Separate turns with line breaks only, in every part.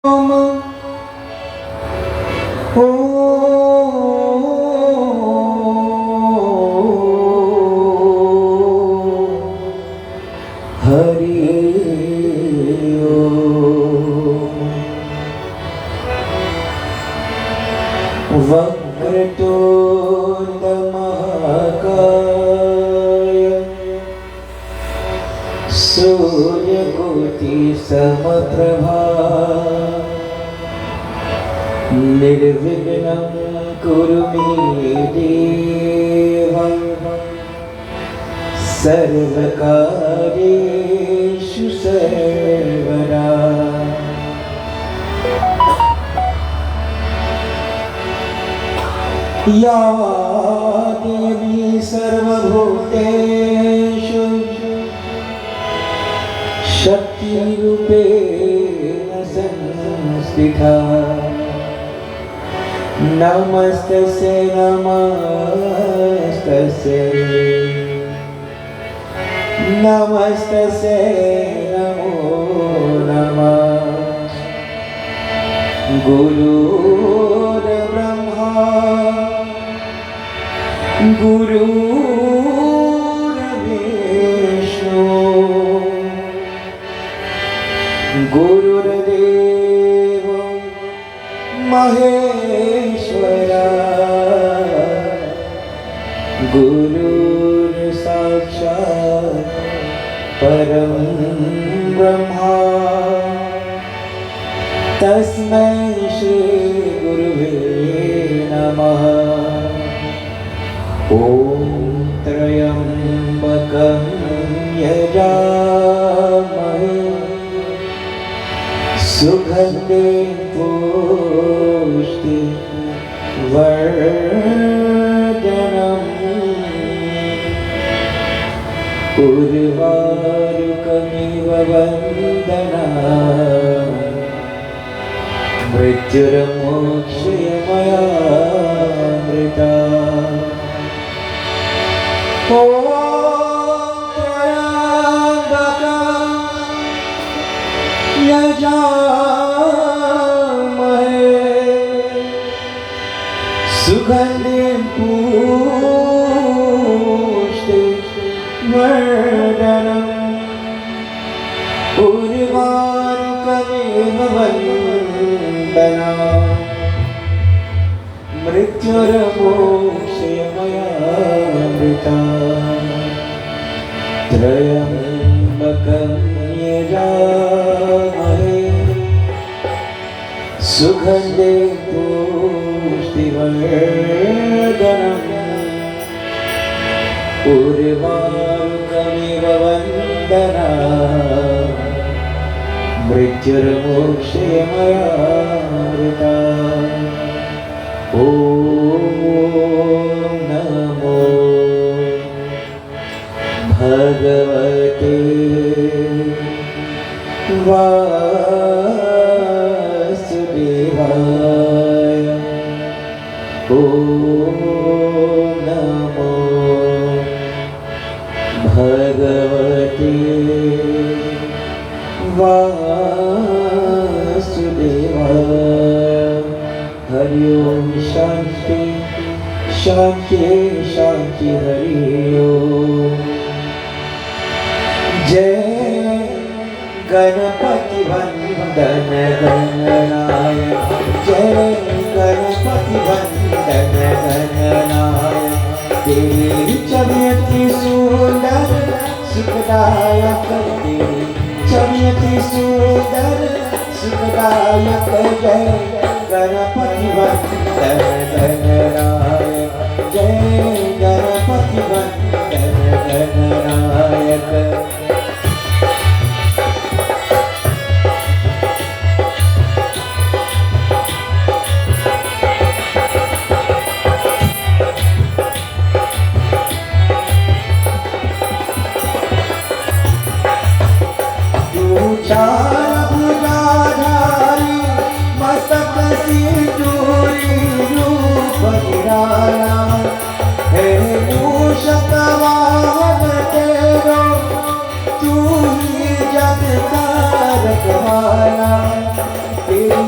ओम हरि ओम। वक्रतुंड महाकाय सूर्यकोटि समप्रभा निर्विघ्नं कुरु मे देव सर्वकार्येषु सर्वदा। या देवी सर्वभूतेषु शक्तिरूपेण संस्थिता नमस्तस्यै नमस्तस्यै नमस्तस्यै नमो नमः। गुरुर्ब्रह्मा गुरुर्विष्णु गुरुर्देवो महेश्वरा गुरुर्साक्षात् परं ब्रह्मा तस्मै श्री गुरुवे नमः। ॐ त्र्यम्बकं यजामहे सुगन्धिं पुष्टिवर्धनम् उर्वारुकमिव वन्दनात् मृत्युर्मोक्षयमयामृता। ॐ त्र्यम्बकं यजामहे सुगन्धिं पुष्टिवर्धनम् उर्वारुकमिव वन्दनात् मृत्युर्मोक्षयमयामृता। त्र्यम्बकं यजामहे सुगन्धिं पुष्टिवर्धनम् उर्वारुकमिव वन्दनात् मृत्युर्मोक्षयमयामृता। ॐ नमो भगवते वासुदेवाय। ॐ नमो भगवते वासुदेवाय। हरि ओम शांति शांति शांति हरि ओम। जय गणपति वंदन गणनायक जय गणपति वंदन गणनायक। तेरी छवि सुंदर सुखदायक तेरी छवि सुंदर सुखदायक। जय गणपति वंदन गणनायक जय गणपति वंदन गणनायक। तेरी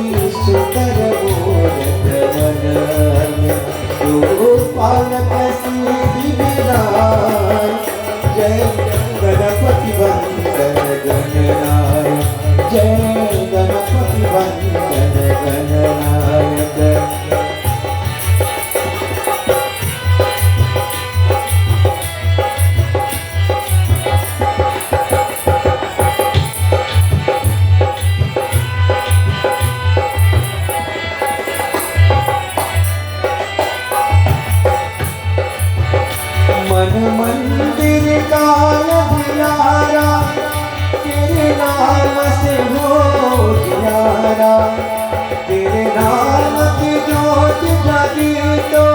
तेरे नाम की जोत जगी तो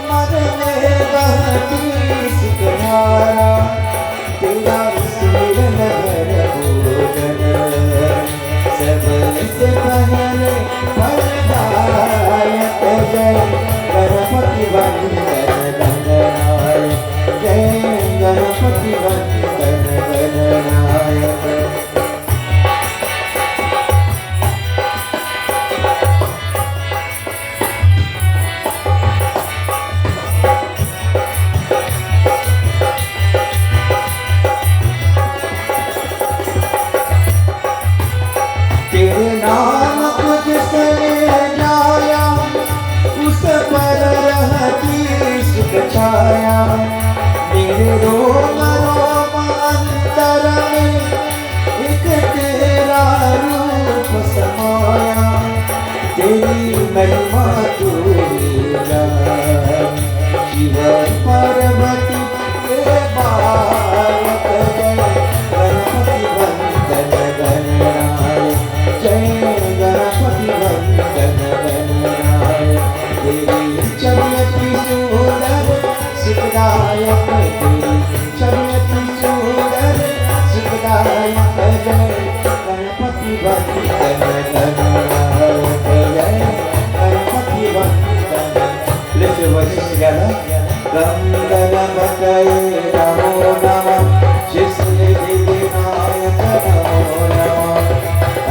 मन में बहती सिकरारा, तेरा सिमरन हर भोजन सबसे पहले फलदायक। जय गणपति वंदन गणनायक, जय गणपति वंदन गणनायक। तेरे नाम को जिसने जाया उस पर रहती सुख छाया, मेरे रोम रोम अंतर में एक तेरा रूप समाया। तेरी महिमा तू जान शिव पार्वती के बालक। जय गणपति वंदन गणनायक, जय गणपति वंदन गणनायक। तेरी छवि सुंदर सुखदायक, तेरी छवि सुंदर सुखदायक। जय गणपति वंदन गणनायक, जय गणपति वंदन। Lift your voices together. Gam Ganapataye Namo Namah, Shrisiddhi Vinayaka Namo Namah,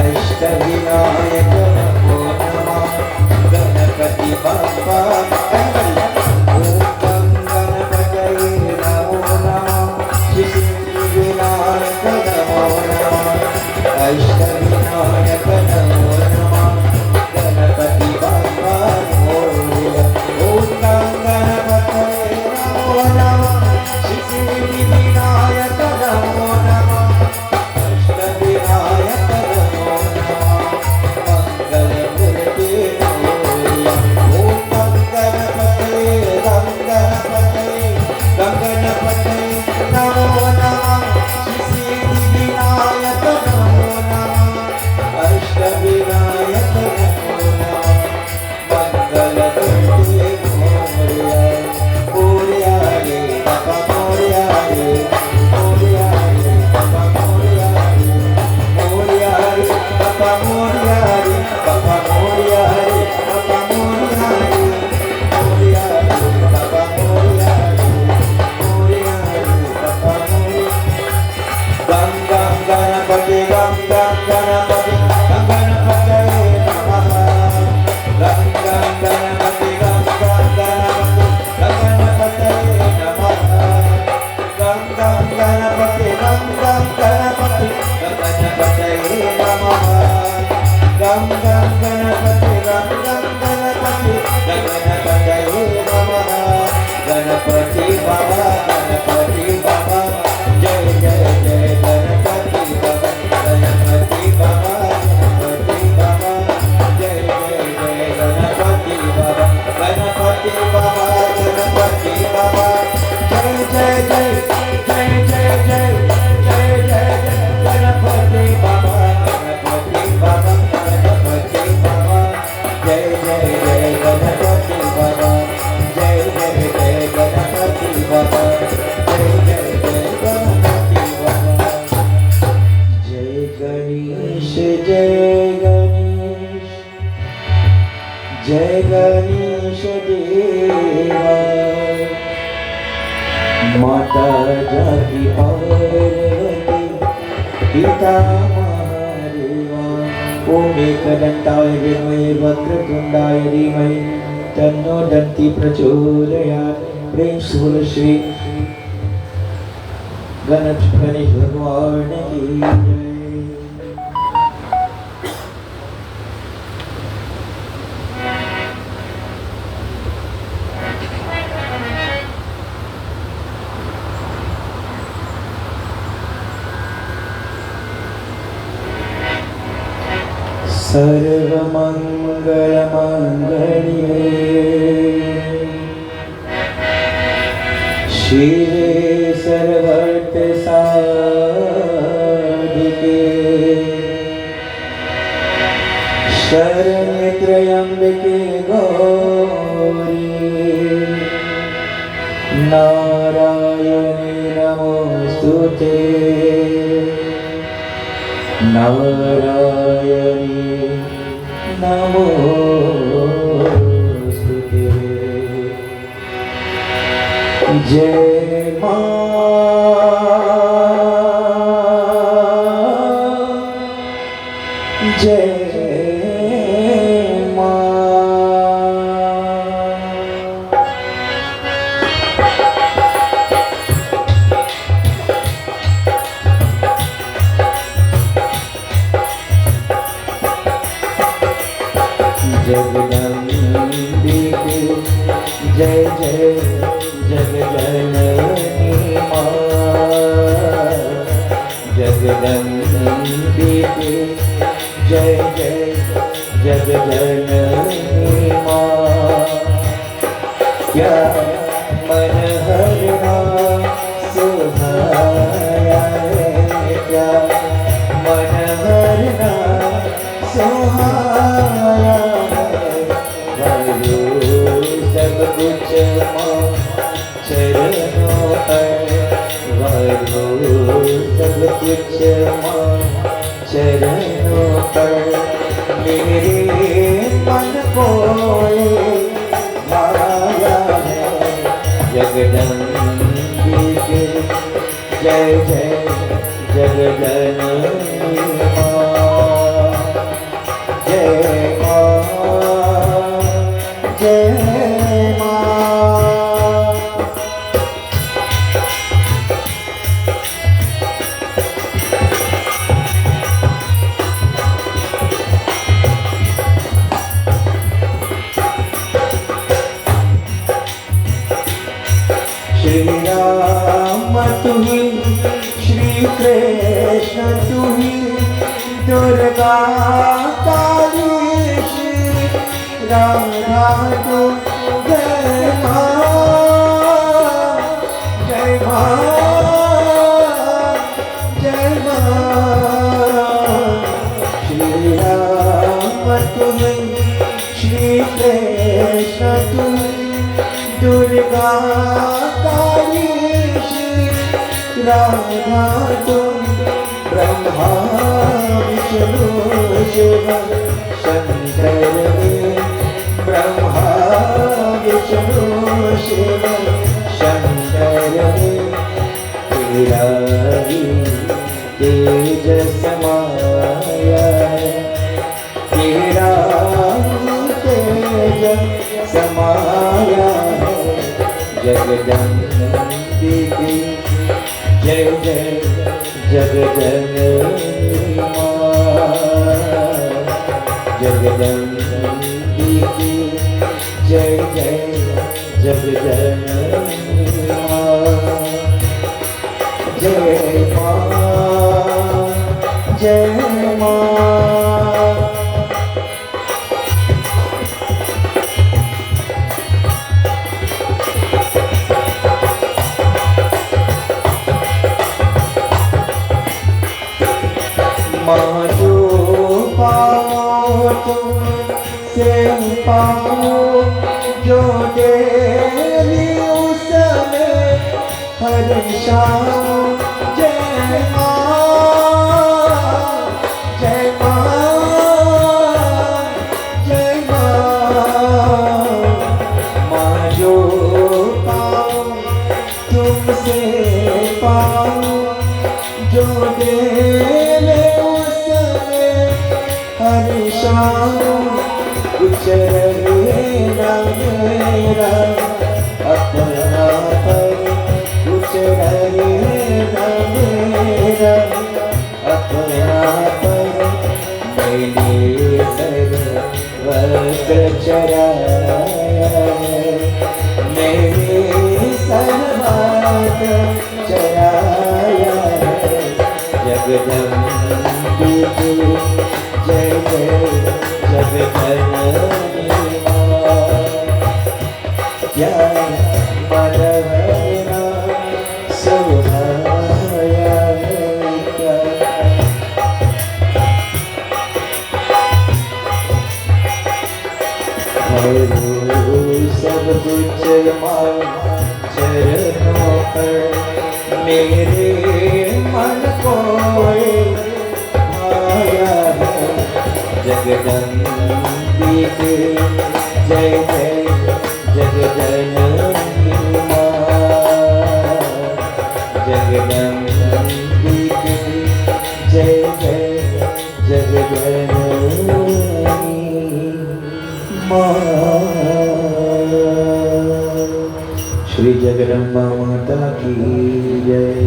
Ashtavinayak Namo Namah, Ganapati Bappa. Om Gam Ganapataye Namo Namah, Shrisiddhi Vinayaka Namo Namah, Ashtavinayak Namo Namah, Ganapati Bappa Moria. Om Gam Ganapataye Namo Namah, Shrisiddhi Vinayaka Namo Namah, Ashtavinayak Namo Namah, Mangalamurti Moria. Om Gam Ganapataye Gam Ganapataye Gam Ganapataye Namo Namah, Shrisiddhi Vinayaka Namo Namah, Ashtavinayak Namo Namah, Mangalamurti Moria. Moria re Baba Moria re, Moria re Baba Moria re, Moria re Baba Moria re, Baba Moria re Baba Moria re, Moria re Baba Moria re, Moria re Baba Moria. Gam Gam Ganapati Gam Gam Ganapati Gam Ganapataye Namaha. Gam Gam Ganapati Gam Gam Ganapati Gam Ganapataye Namaha. Gam Gam Ganapati Gam Gam Ganapati Gam Ganapataye Namaha. Gam Gam Ganapati Gam Gam Ganapati Gam Ganapataye Namaha. Ganapati Baba, Ganapati Baba, Jai Jai Jai Ganapati Baba, Ganapati Baba, Ganapati Baba, Jai Jai Jai Ganapati Baba, Ganapati Baba, Ganapati Baba, Jai Jai Jai Jai Jai Jai Jai Jai Ganapati Baba, Ganapati Baba, Ganapati Baba, Jai Jai Jai Ganapati Baba, Jai Jai Jai Ganapati Baba, Jai Jai Jai Ganapati Baba. Jai Ganesh, Jai Ganesh, Jai Ganesh Deva, Mata Jati Parvati, Pita Mahadeva. Om Ekadantaya Vimai Vakratundaya Dhimai, Tanno Danti Prachodayat. प्रेम से बोलो श्री गणेश भगवान की जय। सर्वमंगल मंगल्ये शिवे सर्वार्थ साधिके शरण्ये त्र्यम्बके गौरी नारायणे नमोस्तुते नारायणे नमोस्तुते। जय मां जय जगदम्बिके जय जय जगजननी मां जगदम्बिके जय जय जगजननी मां। क्या मन हरना सुहाया है क्या मन हरना सुहाया सब कुछ चरणों पर वारो सब कुछ चरणों पर मेरे मन को माया है जगदम्बिके जय जय जगजननी मां जय मां जय श्री राम तू ही श्री कृष्ण तू ही दुर्गा काली श्री राधा तू जय मां जय मां जय मां। श्री राम तू ही श्री कृष्ण तू दुर्गा काली श्री राधा तुम ब्रह्मा विष्णु शिव शंकर ब्रह्मा विष्णु शिव शंकर तेरा ही तेज समाया तेरा तेज समाया जगदम्बिके जय जय जगजननी मां जगदम्बिके जय जय जगजननी मां जय मां जय मां। माँ जो पाओ तुम से पाओ जो देवी उसमें हर शाम जय माँ जय माँ जय माँ। माँ जो पाओ तुमसे पाओ जो देवे हरि शाम कुछ रहेगा मेरा अपना पर कुछ रहेगा मेरा अपना पर मैंने सर्वत्र चराया मैंने सर्वत्र चराया जगदम्बिके जय जय जगजननी मां क्या मन हरना सुहाया क्या करूँ सब कुछ माँ चरणों पर, मेरे मन को आया है जगदम्बिके जय जय जगजननी माँ, जगदम्बिके जय जय जगजननी माँ। श्री जगदम्बा माता की जय।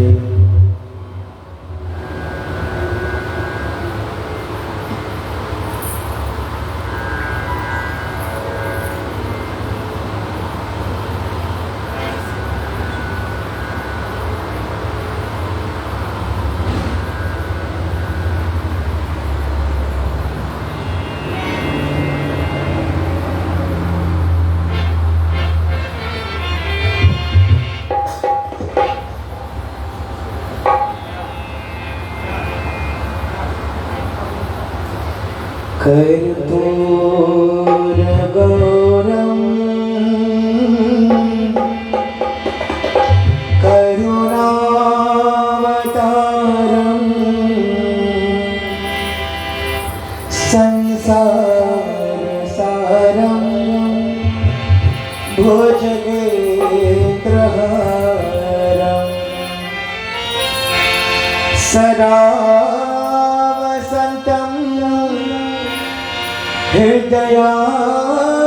कर्पूर गौरम करुणावतारम संसार सारम भुजगेन्द्रहारम सदा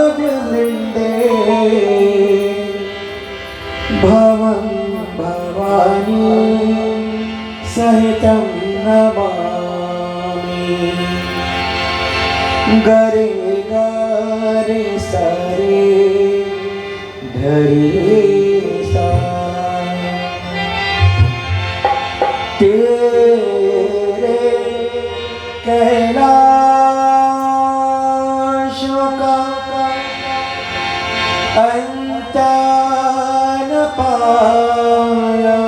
हृदयाग्रवृन्दे भवं भवानी सहितं नमामि। गरे गरे सरे धरे सा तेरे कैलाश अंत न पाया,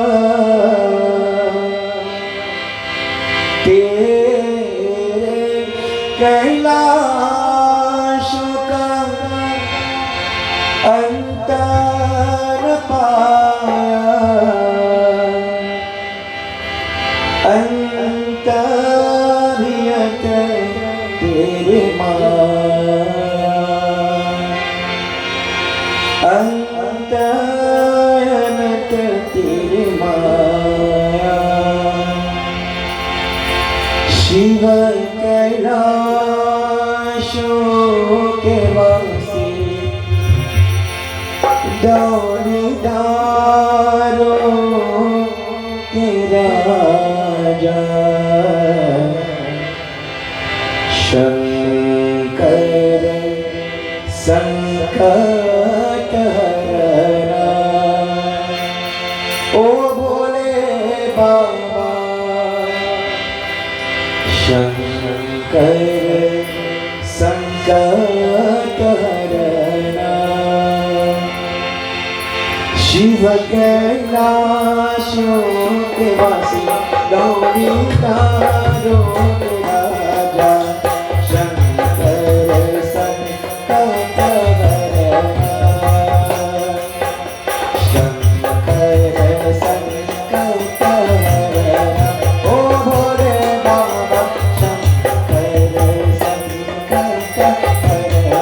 तेरे कैलाश का अंत न पाया, अंत भी अंत तेरे माया, अंत अनंत तेरे माया। शिव कैलाशों के वासी दौड़ीदारों के राजा, शंकर संकट हरना, ओ भोले बाबा शंकर संकट हरना। शिव कैलाशों के वासी दौड़ीदारों के राजा, शंकर संकट हरना, शंकर संकट हरना, ओ भोले बाबा शंकर संकट हरना।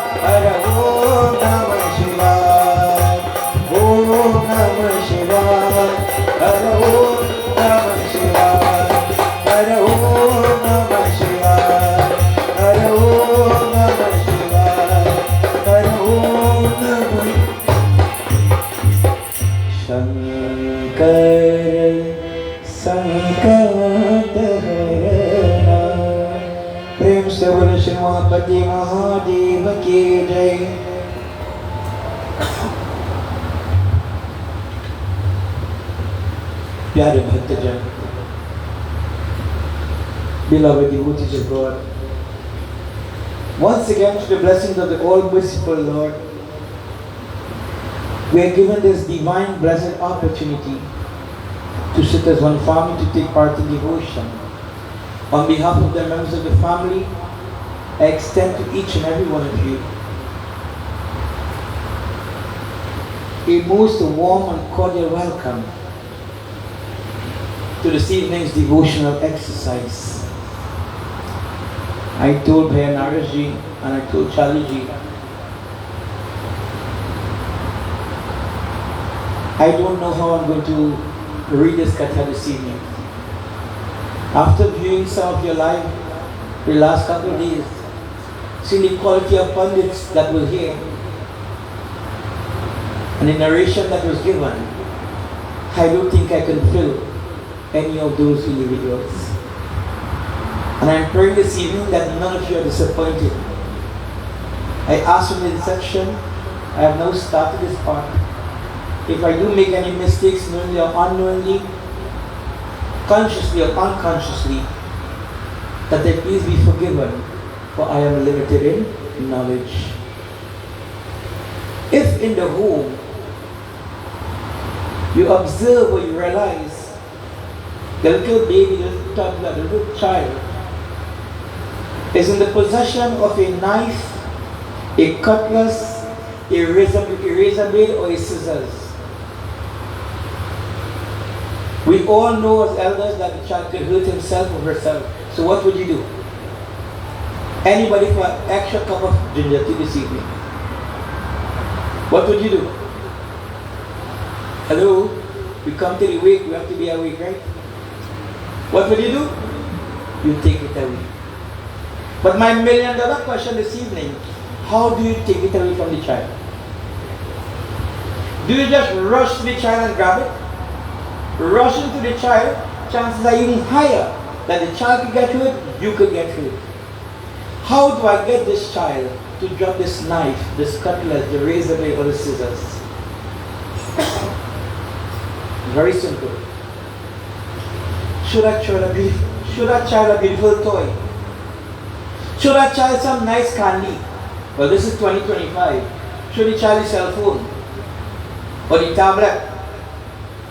की जय। प्यारे भक्तजन, beloved devotees of God, once again to the blessings of the all-merciful Lord, we are given this divine blessed opportunity to sit as one family to take part in devotion. On behalf of the members of the family, I extend to each and every one of you a most warm and cordial welcome to this evening's devotional exercise. I told Bhaiya Narasji and I told Charlie Ji, I don't know how I'm going to read this katha this evening. After viewing some of your live the last couple of days, seeing the quality of pundits that were here and the narration that was given, I don't think I can fill any of those individuals. And I'm praying this evening that none of you are disappointed. I ask from the inception, I have now started this part. If I do make any mistakes, knowingly or unknowingly, consciously or unconsciously, that they please be forgiven, for I am limited in knowledge. If in the home you observe or you realize the little baby, the little toddler, the little child is in the possession of a knife, a cutlass, a razor blade, or a scissors, we all know as elders that the child could hurt himself or herself. So what would you do? Anybody for an extra cup of ginger tea this evening? What would you do? Hello? We come to the wake, we have to be awake, right? What would you do? You take it away. But my million-dollar question this evening, how do you take it away from the child? Do you just rush to the child and grab it? Rushing to the child, chances are even higher that the child could get hurt, you could get hurt. How do I get this child to drop this knife, this cutlass, the razor blade, or the scissors? Very simple. Show that child a beautiful toy. Show that child some nice candy. Well, this is 2025. Show the child his cell phone or the tablet.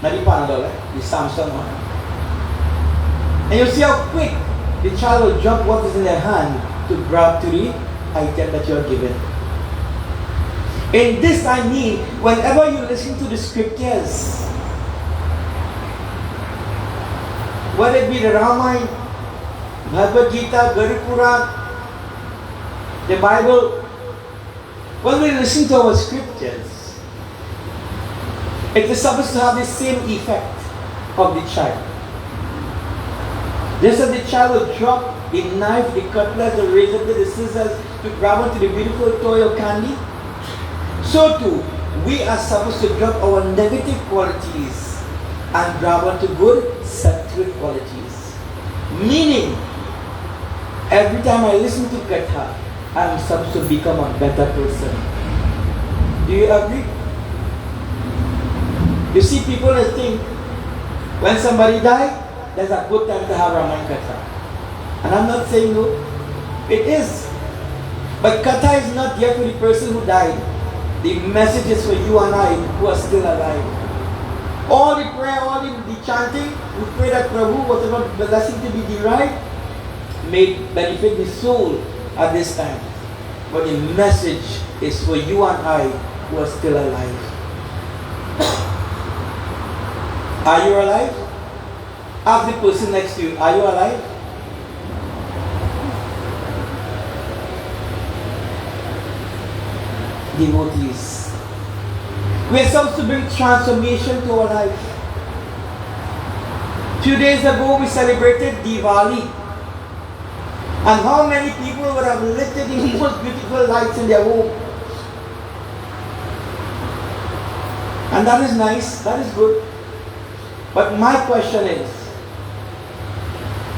Not the Panadol, the Samsung one. And you see how quick the child will drop what is in their hand to grab to the item that you are given. In this I mean, whenever you listen to the scriptures, whether it be the Ramayana, Bhagavad Gita, Garuda Puran, the Bible, when we listen to our scriptures, it is supposed to have the same effect of the child. Just as the child will drop the knife, the cutlass, the razor, the scissors to grab onto the beautiful toy or candy, so too, we are supposed to drop our negative qualities and grab onto good, sattvic qualities. Meaning, every time I listen to Katha, I am supposed to become a better person. Do you agree? You see, people think when somebody dies, there's a good time to have Ramayana Katha. And I'm not saying no, it is. But Katha is not yet for the person who died. The message is for you and I who are still alive. All the prayer, all the chanting, we pray that Prabhu, whatever blessing to be derived, may benefit the soul at this time. But the message is for you and I who are still alive. Are you alive? Ask the person next to you, are you alive? Devotees, we are supposed to bring transformation to our life. Few days ago we celebrated Diwali. And how many people would have lit the most beautiful lights in their home? And that is nice, that is good. But my question is,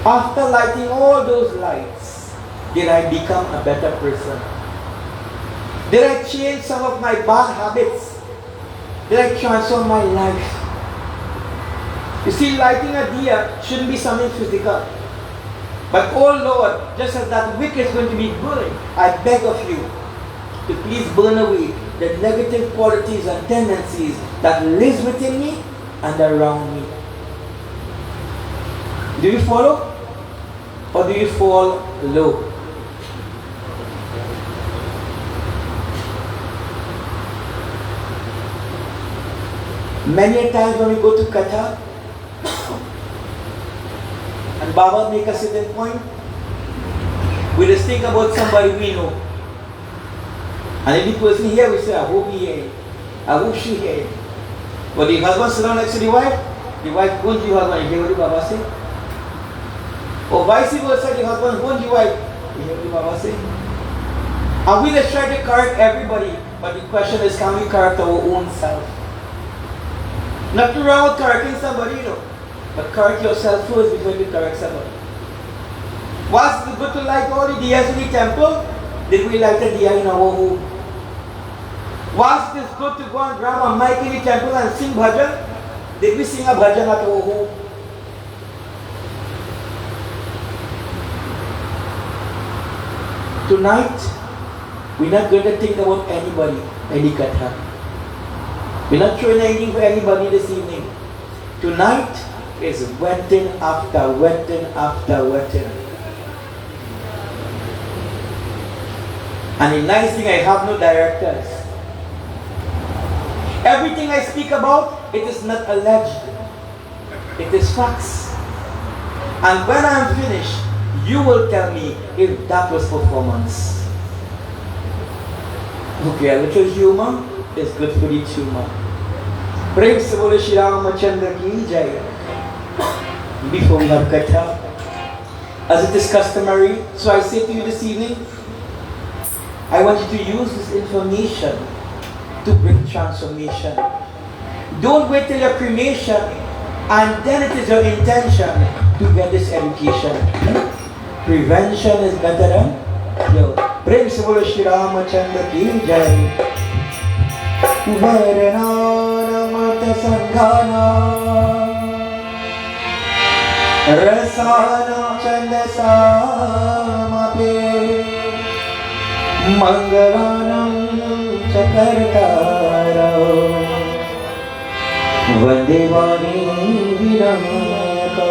after lighting all those lights, did I become a better person? Did I change some of my bad habits? Did I transform my life? You see, lighting a diya shouldn't be something physical. But oh Lord, just as that wick is going to be burned, I beg of you to please burn away the negative qualities and tendencies that lives within me and around me. Do you follow? Or do you fall low? Many a times when we go to Katha and Baba make a certain point, we just think about somebody we know. And any person here, we say, I hope he here. I hope she here. But the husband sit down next to the wife goes to the husband, you hear what the Baba say? Or vice versa, the husband goes to the wife, you hear what the Baba say? And we just try to correct everybody, but the question is, can we correct our own self? Nothing wrong with correcting somebody, you know, but correct yourself first before you correct somebody. Was it good to light all the diyas in the temple? Did we light a diya in our home? Was it good to go and grab a mic in the temple and sing bhajan? Did we sing a bhajan at our home? Tonight, we're not going to think about anybody, any katha. We're not throwing anything for anybody this evening. Tonight is wetting after wetting after wetting. And the nice thing, I have no directors. Everything I speak about, it is not alleged. It is facts. And when I am finished, you will tell me if that was performance. Okay, a little humor is good for the tumor. Prem se bole Shri Ramachandra ki jai. Before we have Katha, as it is customary, so I say to you this evening, I want you to use this information to bring transformation. Don't wait till your cremation and then it is your intention to get this education. Prevention is better than cure. Prem se bole Shri Ramachandra ki jai. Varnana mata sanghana rasana chandasa mape mangalanam chakartara vande vani vinayaka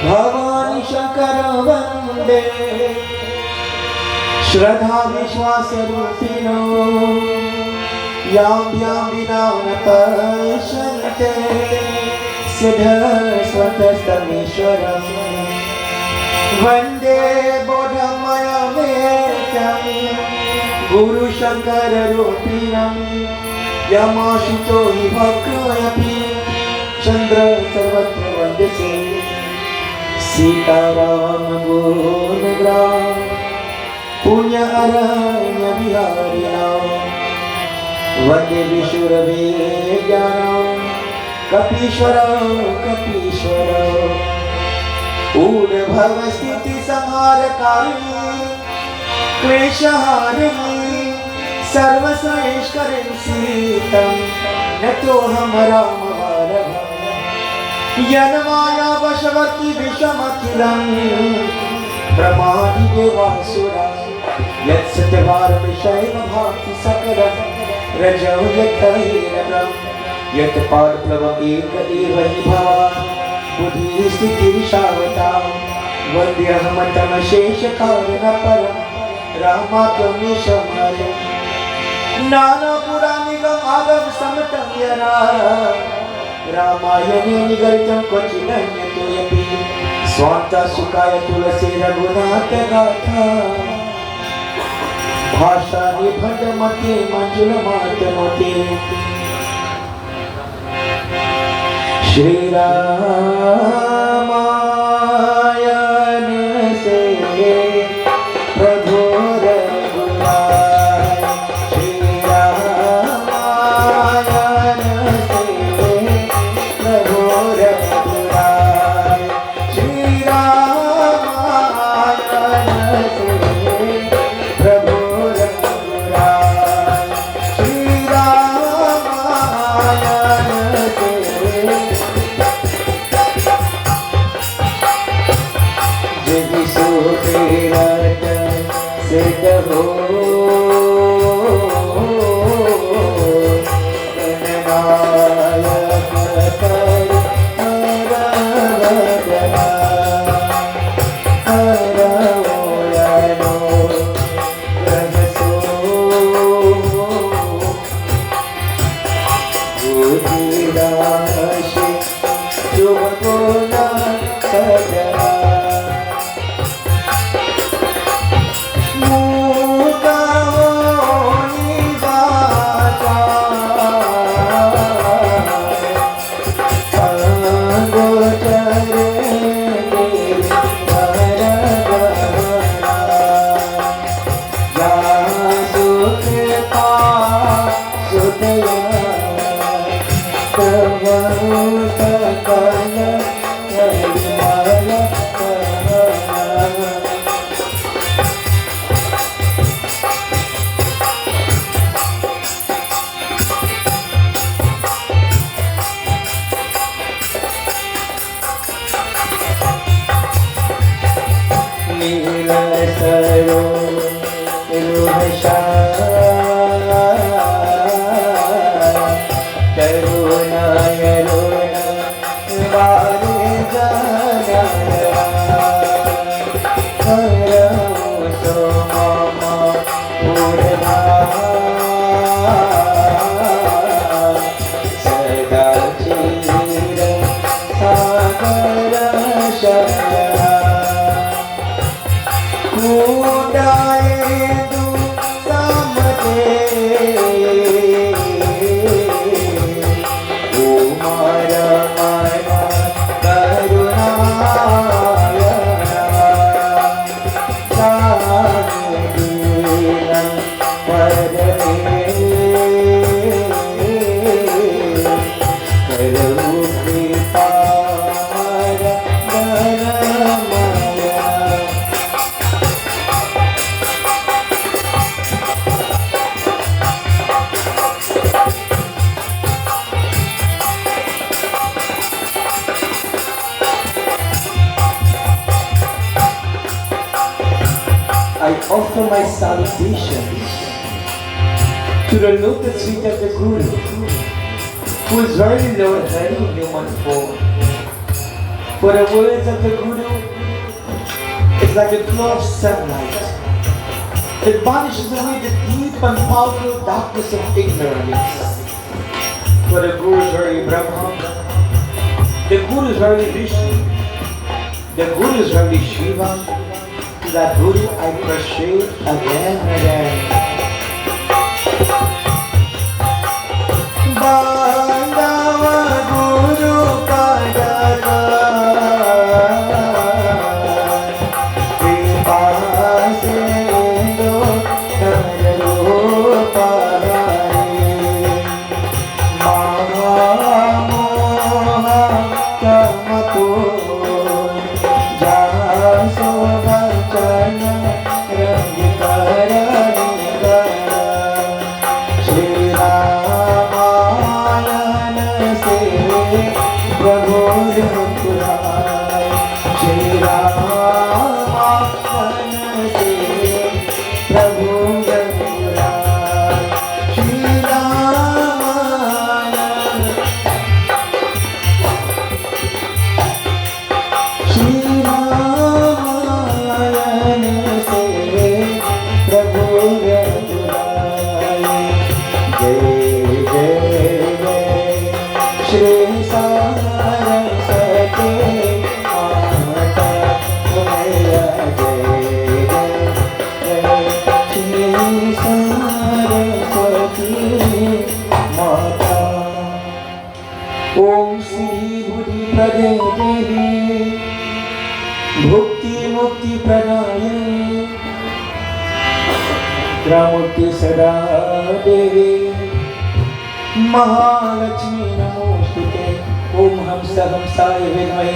bhavani shankara vande Shraddha Vishwasya Rupino Yam Yam Vinam Pashante Siddha Swatastamishwaram Vande Bodhamaya Vetam Guru Shankara Rupinam Yamashito Hivakroyapi Chandra Sarvatra Vandese Sita Ram Gunagram Punya aranya biharina Vande Vishurave Jnana Kapishwara Kapishwara Ud Bhavastiti Samharakari Kleshaharini Sarvasayeshkarim Sitam Nato Hamaramavara Yanamaya Vashavati Vishamakilam Brahmani Devasura Yat Satyavar Vishayam Bhakti Sakaram Rajam Yathayiram Yat Padplavam Eka Eva Hibhava Buddhi Sthiti Vishavatam Vandyahamatam Shesha Karana Param Rama Kamishamayam Nana Puranigam Agam Samatam Yara Ramayani Nigaritam Kochinanya Toyapi Swanta Sukaya Tulasi Raghunatha Gatha Bhasha Nibhadamati Manjula Matamati Shri Ramayana Se Prabhu Raghunatha Shri Ramayana Se Prabhu Raghunatha Shri Ramayana Se से कहो गणनायक कर हरवदना हरवयनो रहसो बुद्धिराशि शुभ गुण सजना I offer my salutations to the lotus feet of the Guru, who is very Lord Hari in human form. For the words of the Guru is like a glow of sunlight. It banishes away the deep and powerful darkness of ignorance. For the Guru is very Brahma, the Guru is very Vishnu, the Guru is very Shiva. To that Guru I prostrate again and again. Bandava Guru Kajaka Kripa Sendo Kajaro Pahari Mahamoha Kamato Jaso मुक्ति प्रदाय ग्रामोक्ति सदा देवी महालक्ष्मी नमोस्तुते। ओम हंसाय विद्महे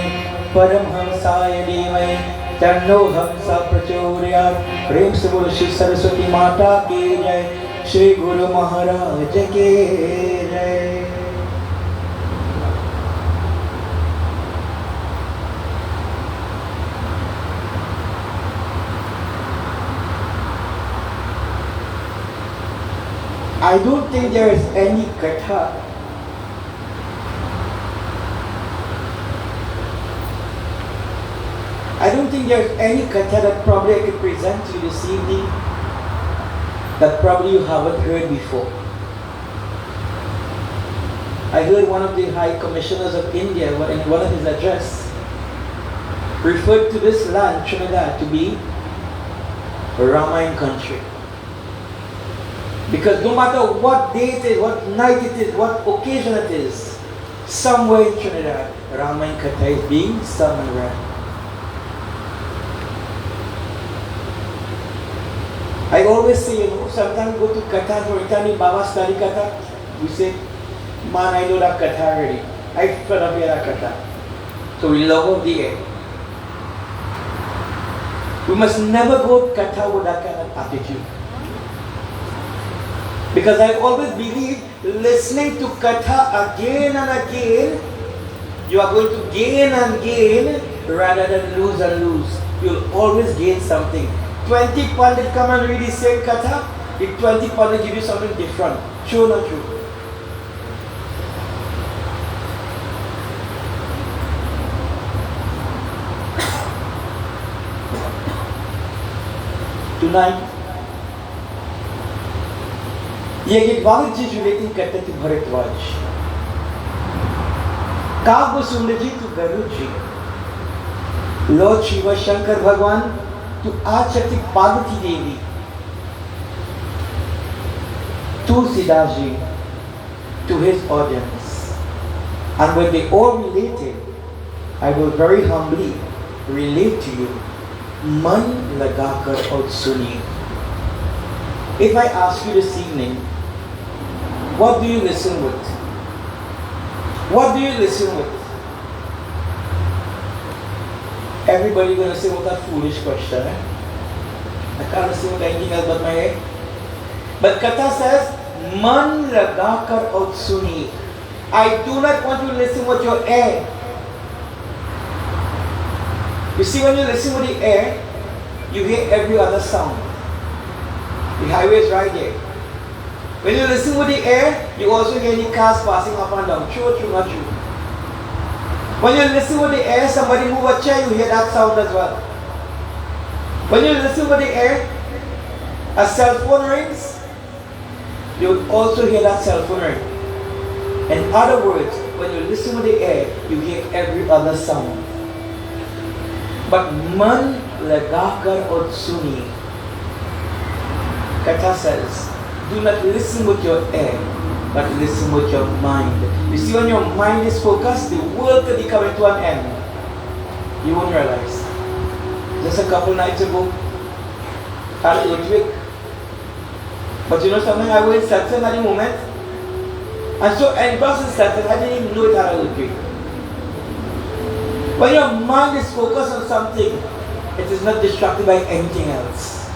परमहंसाय धीमहि तन्नो हंसा प्रचोदयात्। प्रेम से बोलो श्री सरस्वती माता की जय, श्री गुरु महाराज की जय। I don't think there is any katha that probably I could present to you this evening that probably you haven't heard before. I heard one of the High Commissioners of India in one of his address referred to this land, Trinidad, to be a Ramayana country. Because no matter what day it is, what night it is, what occasion it is, somewhere in Trinidad, Ramayana Katha is being sung and read. I always say, sometimes we go to Katha, for example, Baba study Katha, we say, man, I know that Katha already. I fed up here that Katha. So we love the air. We must never go to Katha with that kind of attitude. Because I always believe listening to Katha again and again, you are going to gain and gain rather than lose and lose. You'll always gain something. 20 Pandit come and read the same Katha, the 20 Pandit give you something different. True or not true? Tonight, ये एक बात जी relating करते थे भरद्वाज, काव्य सुंदर जी तू गरुड़ जी, Lord Shiva Shankar भगवान तू आचक्ति पार्वती देवी, Tulsidas ji to his audience, and when they all related, I will very humbly relate to you. Man lagakar aur suniye. If I ask you this evening, what do you listen with? What do you listen with? Everybody gonna say what a foolish question, eh? I can't listen with anything else but my head. But Katha says, Man lagakar aur suniye. I do not want you to listen with your ear. You see, when you listen with the air, you hear every other sound. The highway is right there. When you listen with the air, you also hear the cars passing up and down. True or true, not true? When you listen with the air, somebody move a chair, you hear that sound as well. When you listen with the air, a cell phone rings, you also hear that cell phone ring. In other words, when you listen with the air, you hear every other sound. But man lagakar aur suniye. Katha says, do not listen with your ear, but listen with your mind. You see, when your mind is focused, the world could be coming to an end. You won't realize. Just a couple nights ago, I had an earthquake. But you know something, I was in Saturn at the moment. And so, and because in Saturn, I didn't even know it had an earthquake. When your mind is focused on something, it is not distracted by anything else.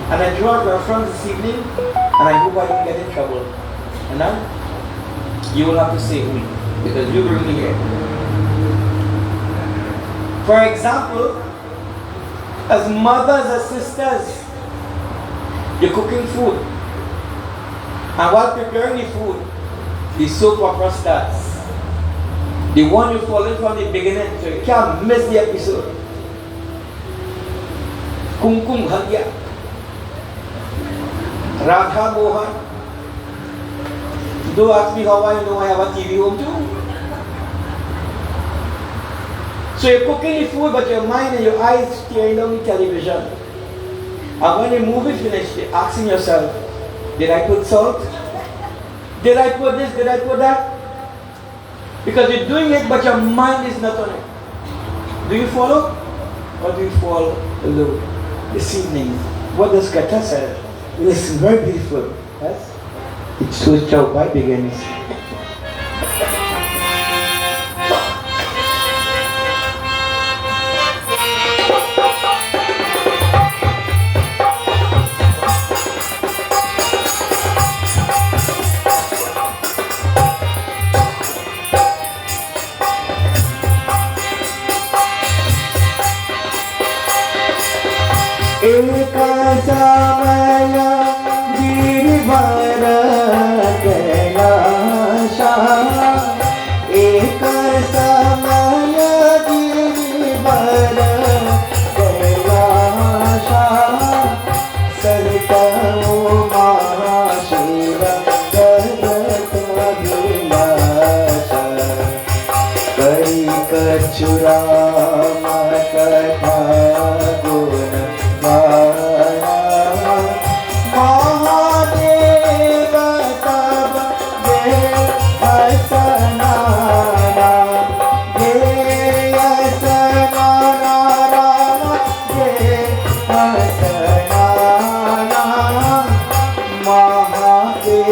And I drew out reference this evening, and I hope I don't get in trouble. And now, you will have to save me, because you bring me here. For example, as mothers and sisters, you're cooking food. And while preparing the food, the soap opera starts. The one you follow from the beginning, so you can't miss the episode. Kumkum Bhagya, Radha Mohan. Don't ask me how I know I have a TV home too. So you're cooking the food, but your mind and your eyes staring down the television. And when the movie finished, you're asking yourself, did I put salt? Did I put this? Did I put that? Because you're doing it, but your mind is not on it. Do you follow? Or do you fall alone? This evening, what does Katha say? Listen, very beautiful. Yes? It's so joke by begins. Eka samaya तमो महाशिव करत अभिलाष करी कछुराम कथा गुण गाना महादेव तब गे असनाना गे असनाना गे असनाना महादेव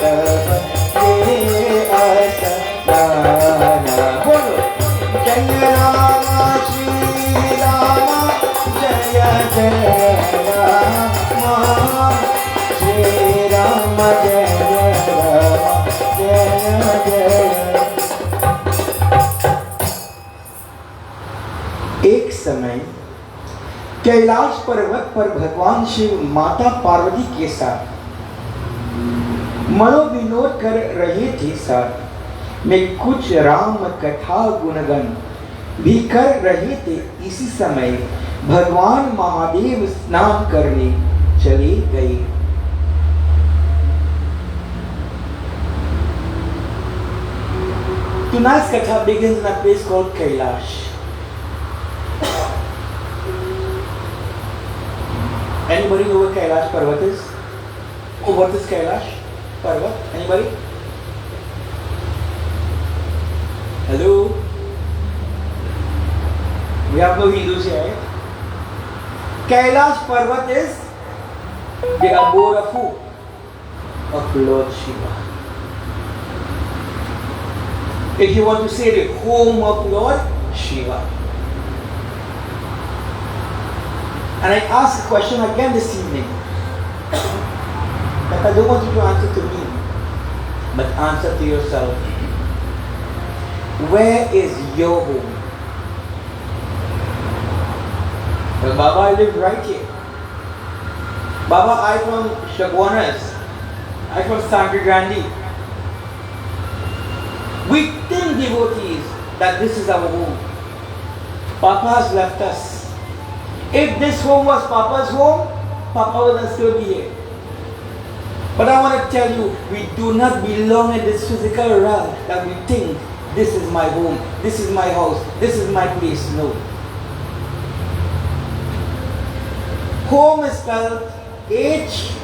तब गे असनाना बोलो जय राम श्री राम जय जय राम श्री राम जय राम जय जय। एक समय कैलाश पर्वत पर भगवान शिव माता पार्वती के साथ मनोविनोद कर रहे थे। साथ में कुछ राम कथा गुणगन भी कर रहे थे। इसी समय भगवान महादेव स्नान करने चले गए। Tonight's katha begins in a place called Kailash. Anybody know where Kailash Parvat is? Oh, what is Kailash Parvat? Anybody? Hello? We have no Hindus here. Kailash Parvat is the abode of who? Of Lord Shiva. If you want to say the home of Lord Shiva. And I ask a question again this evening that I don't want you to answer to me, but answer to yourself. Where is your home? Well, Baba, I live right here. Baba, I'm from Shagwanas. I'm from Sangre Grande. We think devotees that this is our home. Papa has left us. If this home was Papa's home, Papa would still be here. But I want to tell you, we do not belong in this physical realm that we think this is my home, this is my house, this is my place. No. Home is spelled H-O-M-E.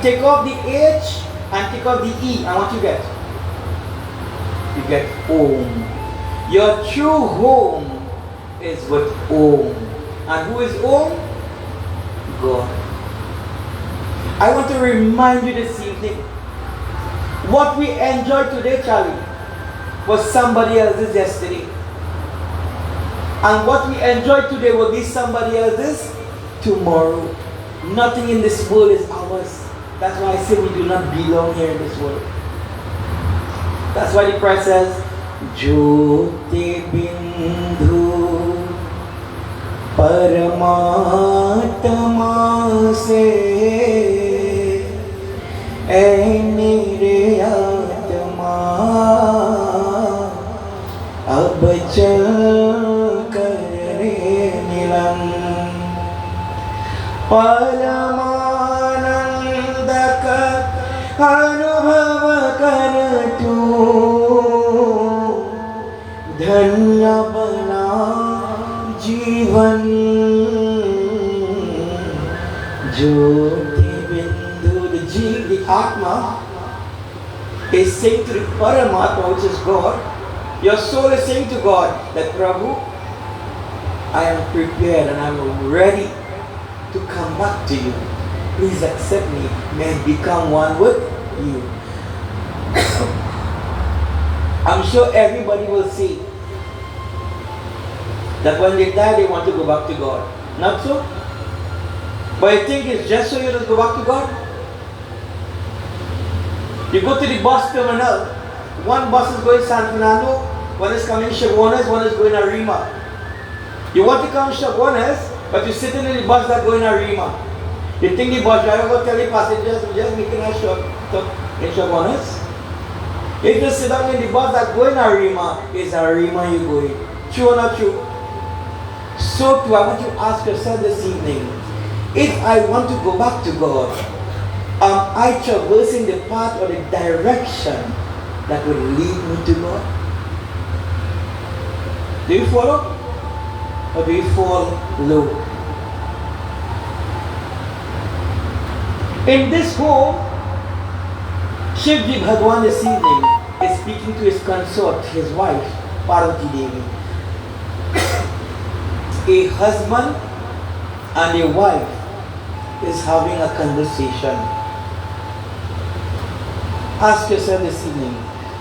Take off the H and take off the E. And what you get? You get Om. Your true home is with Om. And who is Om? God. I want to remind you this evening, what we enjoyed today, Charlie, was somebody else's yesterday. And what we enjoy today will be somebody else's tomorrow. Nothing in this world is ours. That's why I say we do not belong here in this world. That's why the prayer says, Jyoti Bindhu Paramatma se Ai mere Atma Ab chal kar re milan Paramananda ka अनुभव कर तू धन्य बना जीवन ज्योति बिंदु the Atma is saying to the Paramatma, which is God. Your soul is saying to God that Prabhu, I am prepared and I am ready to come back to you. Please accept me. May I become one with you. I'm sure everybody will say that when they die, they want to go back to God. Not so? But you think it's just so you don't go back to God? You go to the bus terminal. One bus is going San Fernando, one is coming Chaguanas, one is going Arima. You want to come Chaguanas, but you're sitting in the bus that's going Arima. You think the bus driver will tell the passengers, just making a short stop in Chaguanas? If you sit down in the bus that's going Arima, it's Arima you're going. True or not true? So too, I want you to ask yourself this evening, if I want to go back to God, am I traversing the path or the direction that will lead me to God? Do you follow? Or do you fall low? In this home, Shivji Bhagwan this evening is speaking to his consort, his wife, Parvati Devi. A husband and a wife is having a conversation. Ask yourself this evening,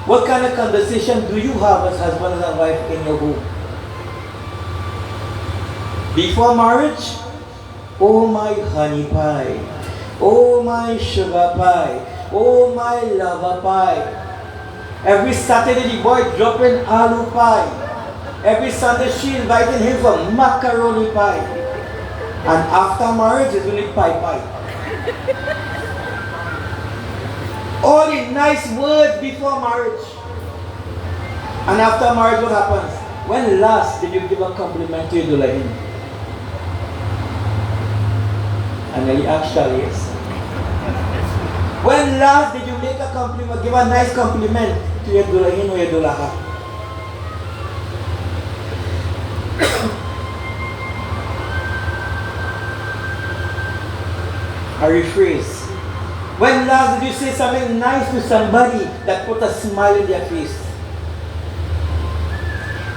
what kind of conversation do you have as husband and wife in your home? Before marriage, oh my honey pie, oh my sugar pie, oh my lover pie. Every Saturday the boy dropping aloo pie. Every Sunday she inviting him for macaroni pie. And after marriage it's only pie. All the nice words before marriage. And after marriage what happens? When last did you give a compliment to your Dulahin? And then you actually yes. When last did you make a compliment, give a nice compliment to your Dulahin or your Dulaha? I rephrase. When last did you say something nice to somebody that put a smile in their face?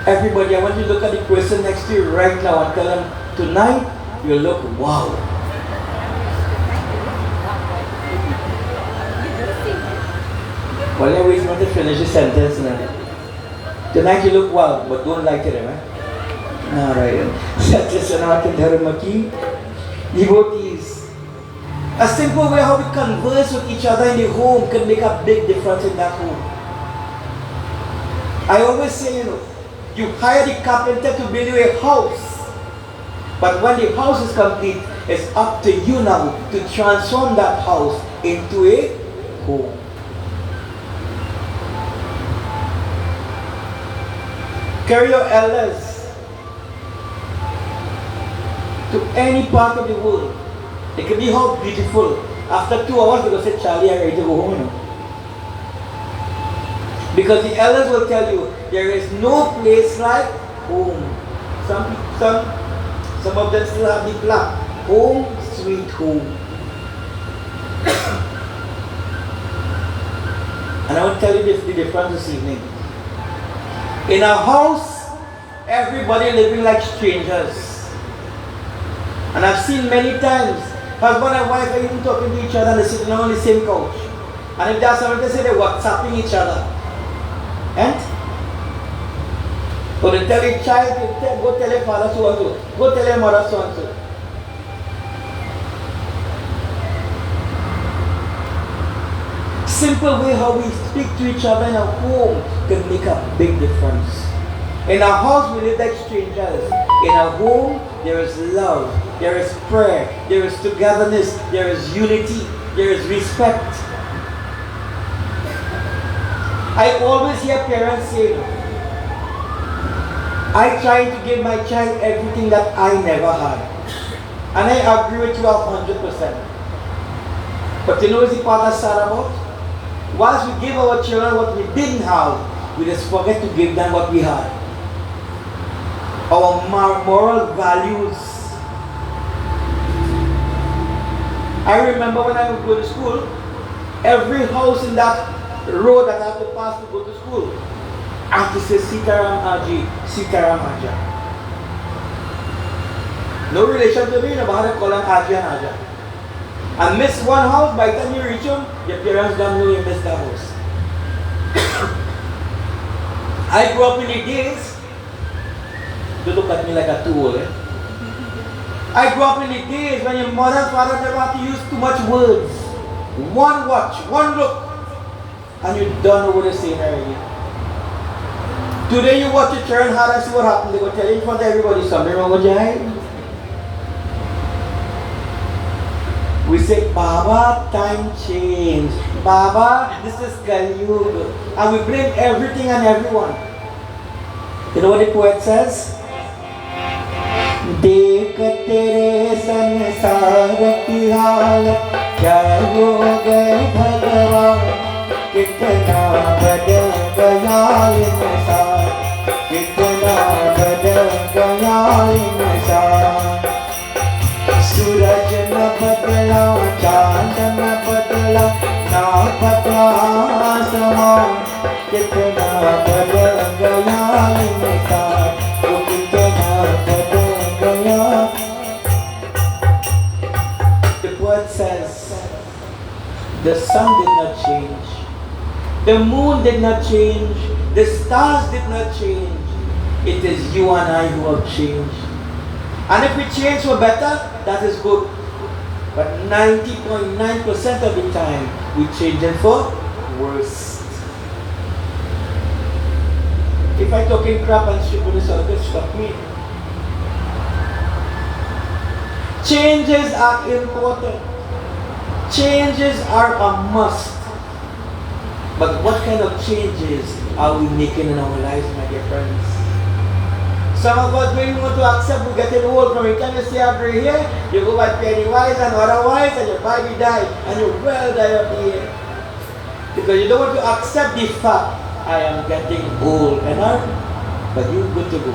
Everybody, I want you to look at the person next to you right now and tell them, tonight you look wow. Well, anyways, you want to finish the sentence now. Tonight you look wow, but don't like it, right? Alright. Satyasanatin Dharmaki. Devotees. A simple way how we converse with each other in the home can make a big difference in that home. I always say, you hire the carpenter to build you a house. But when the house is complete, it's up to you now to transform that house into a home. Carry your elders to any part of the world. It can be how beautiful. After 2 hours, they will say, Charlie, I'm ready to go home. Because the elders will tell you, there is no place like home. Some of them still have the plaque. Home, sweet home. And I want to tell you the difference this evening. In a house, everybody living like strangers. And I've seen many times, husband and wife are even talking to each other and they're sitting on the same couch. And if there's something to say, they're WhatsApping each other. And? So they tell a child, go tell your father so and so. Go tell your mother so and so. Simple way how we speak to each other in a home can make a big difference. In a house we live like strangers. In a home there is love, there is prayer, there is togetherness, there is unity, there is respect. I always hear parents say, I try to give my child everything that I never had. And I agree with you 100%. But you know what's the part that's sad about? Once we give our children what we didn't have, we just forget to give them what we had. Our moral values. I remember when I would go to school, every house in that road that I had to pass to go to school, I had to say Sitaram Haji, Sitaram Haja. No relation to me, but I had to call them Haji and Haja. And miss one house, by the time you reach them, your parents don't know you missed that house. I grew up in the days, don't look at me like a tool, eh? I grew up in the days when your mother and father never had to use too much words. One watch, one look, and you don't know what they're saying already. Today you watch your children hard and see what happens. They will tell you in front of everybody something wrong with your eye. We say, Baba, time change. Baba, this is Kali Yuga. And we blame everything and everyone. You know what the poet says? देख तेरे संसार की हालत क्या हो गए भगवान, कितना बदल गया इंसान, कितना बदल गया इंसान। सूरज न बदला, चांद न बदला, ना बदला आसमान, कितना बदल गया इंसान, वो कितना बदल गया। The poet says, the sun did not change, the moon did not change, the stars did not change. It is you and I who have changed. And if we change for better, that is good. But 90.9% of the time, we change it for worse. If I talking crap and shit with this, I'll stop me. Changes are important. Changes are a must. But what kind of changes are we making in our lives, my dear friends? Some of us really want to accept we're getting old. From the time you see a gray hair, you go by Pennywise and otherwise, and your body die, and you well die of the hair. Because you don't want to accept the fact, I am getting old, and but you're good to go.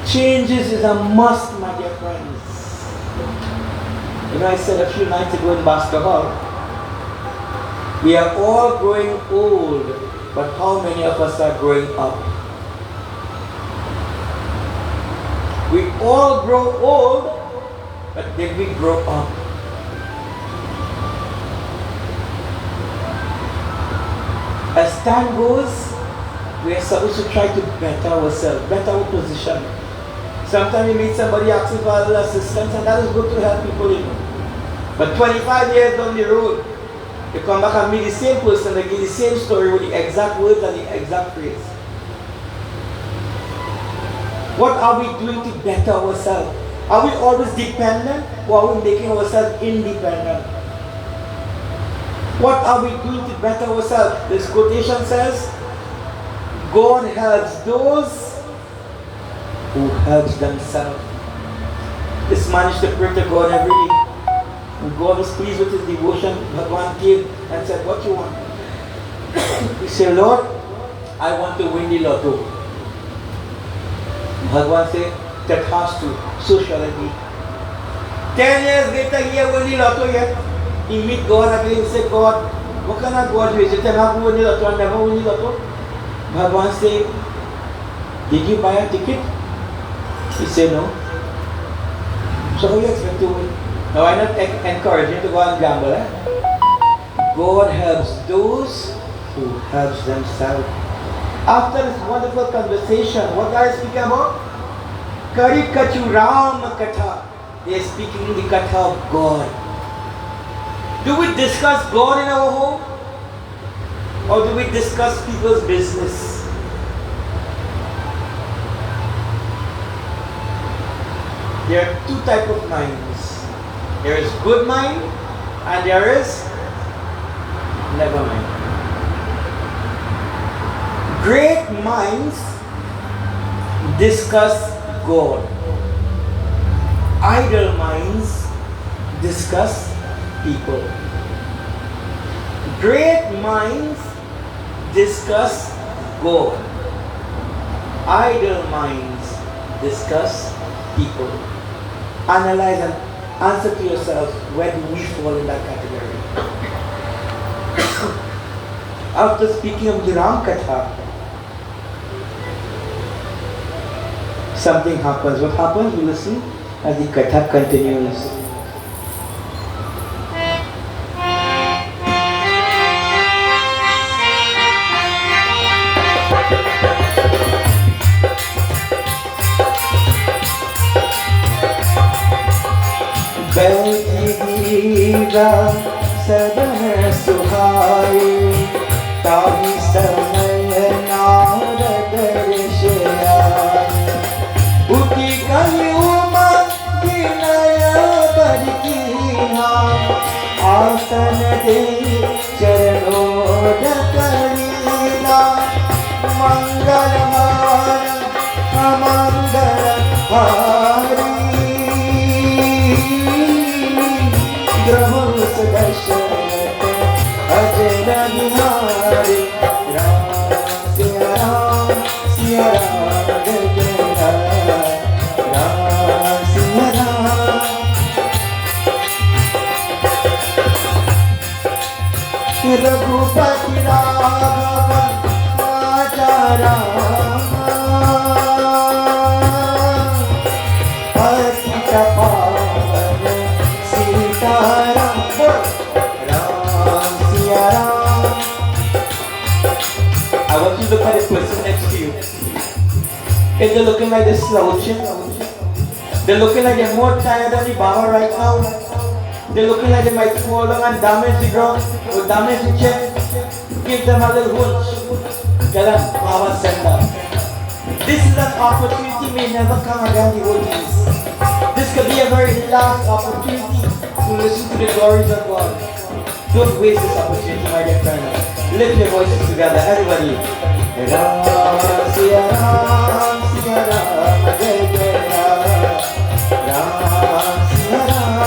Changes is a must, my dear friends. You know, I said a few nights ago in basketball, we are all growing old, but how many of us are growing up? We all grow old, but did we grow up? As time goes, we are supposed to try to better ourselves, better our position. Sometimes you meet somebody asking for a little assistance, and that is good to help people, you know. But 25 years down the road, you come back and meet the same person, they give the same story with the exact words and the exact phrase. What are we doing to better ourselves? Are we always dependent, or are we making ourselves independent? What are we doing to better ourselves? This quotation says, God helps those who helps themselves. This man used to pray to God every day. And God was pleased with his devotion. Bhagwan came and said, what you want? He said, Lord, I want to win the lotto. Bhagwan said, that has to, so shall it be. 10 years later, he had won the lotto yet. He meet God again and said, God, what kind of God is it? I have won the lotto and never won the lotto. Bhagwan said, did you buy a ticket? He said, no. So how do you expect to win? Now I not encourage you to go and gamble. God helps those who helps themselves. After this wonderful conversation, what are they speaking about? Kari Kachu Ram Katha. They are speaking the Katha of God. Do we discuss God in our home? Or do we discuss people's business? There are two types of minds. There is good mind and there is never mind. Great minds discuss God. Idle minds discuss people. Great minds discuss God. Idle minds discuss people. Analyze and answer to yourself, where do we fall in that category? After speaking of the Ram Katha, something happens. What happens? We listen as the Katha continues. सदन सुहाए ताहि समय नारद ऋष आए उठी कलयुमा विनय बर कीन्हा आसन दे चरणों करीना मंगल हार Hari Graham Sadashat Ajna Bihari Ram Siya Ram Siya Ram Jai Jai Ram Siya Ram Raghupati Raghava Raja Rama Patita Pavan Sita Ram Ram Siya Ram. I want you to look at the person next to you. If they're looking like they're slouching, they're looking like they're more tired than the Baba right now. They're looking like they might fall down and damage the ground or damage the chest. Give them a little hunch. Tell them, Baba send them. This is an opportunity may never come again, devotees. This could be a very last opportunity to listen to the glories of God. Don't waste this opportunity, my dear friends. Lift your voices together, everybody. Ram, Siya Ram, Siya Ram, Jai Jai Ram. Ram, Siya Ram,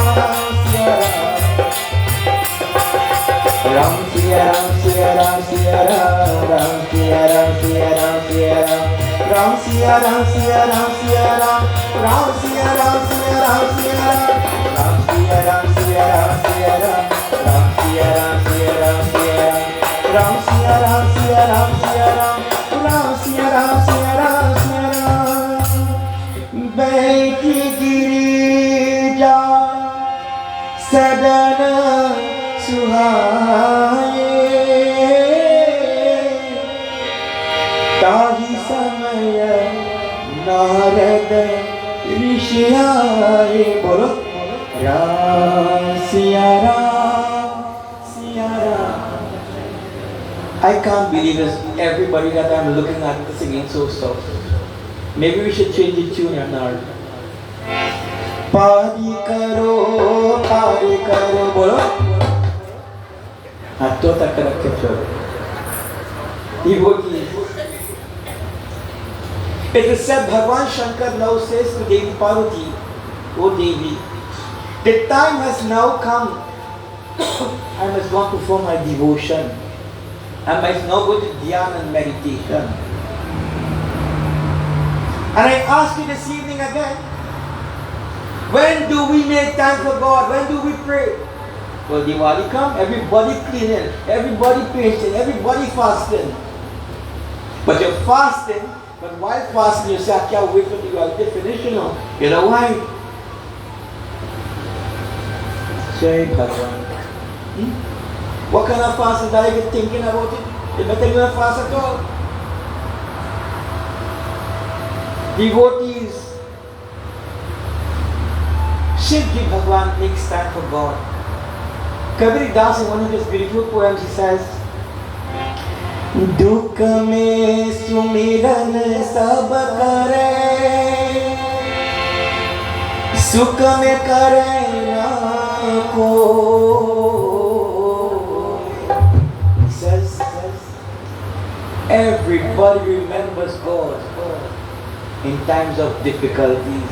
Siya Ram. Ram, Siya Ram, Siya Ram, Siya Ram. Ram, Siya Ram, Siya Ram, Siya Ram. Ram, Siya Ram, Siya Ram, Siya Ram. Ram, Siya Ram, Siya Ram, Siya Ram. Ram, Siya Ram, Siya Ram, Siya Ram. Ram, Siya Ram, Siya Ram, Siya Ram. Ram, Siya Ram, Siya Ram, Siya Ram. Ram, Siya Ram, Siya Ram, Siya Ram. Baiti girija sadana suhaye tahi samaya narad rishi aaye. Bolo Ram, Siya Ram, Siya Ram. I can't believe this. Everybody that I'm looking at is singing so soft. Maybe we should change the tune now. Pari karo, bolo. Hato tak rakhe chalo. Devotees. It is said Bhagwan Shankar now says to Devi Parvati, O Devi, the time has now come. I must go and perform my devotion. I must now go to dhyan and meditation. And I ask you this evening again, when do we make time for God? When do we pray? Well, Diwali come, everybody cleaning, everybody painting, everybody fasting. But you're fasting, but while fasting you say, I can't wait for Diwali to finish, you know. You know why? Say, Bhagwan. What kind of fast is that? You're thinking about it? You better not fast at all. Devotees, Shivji Bhagwan makes time for God. Kabir Das, in one of his beautiful poems, he says, Dukh mein sumiran sab kare, sukh mein kare na ko. He says, everybody remembers God in times of difficulties,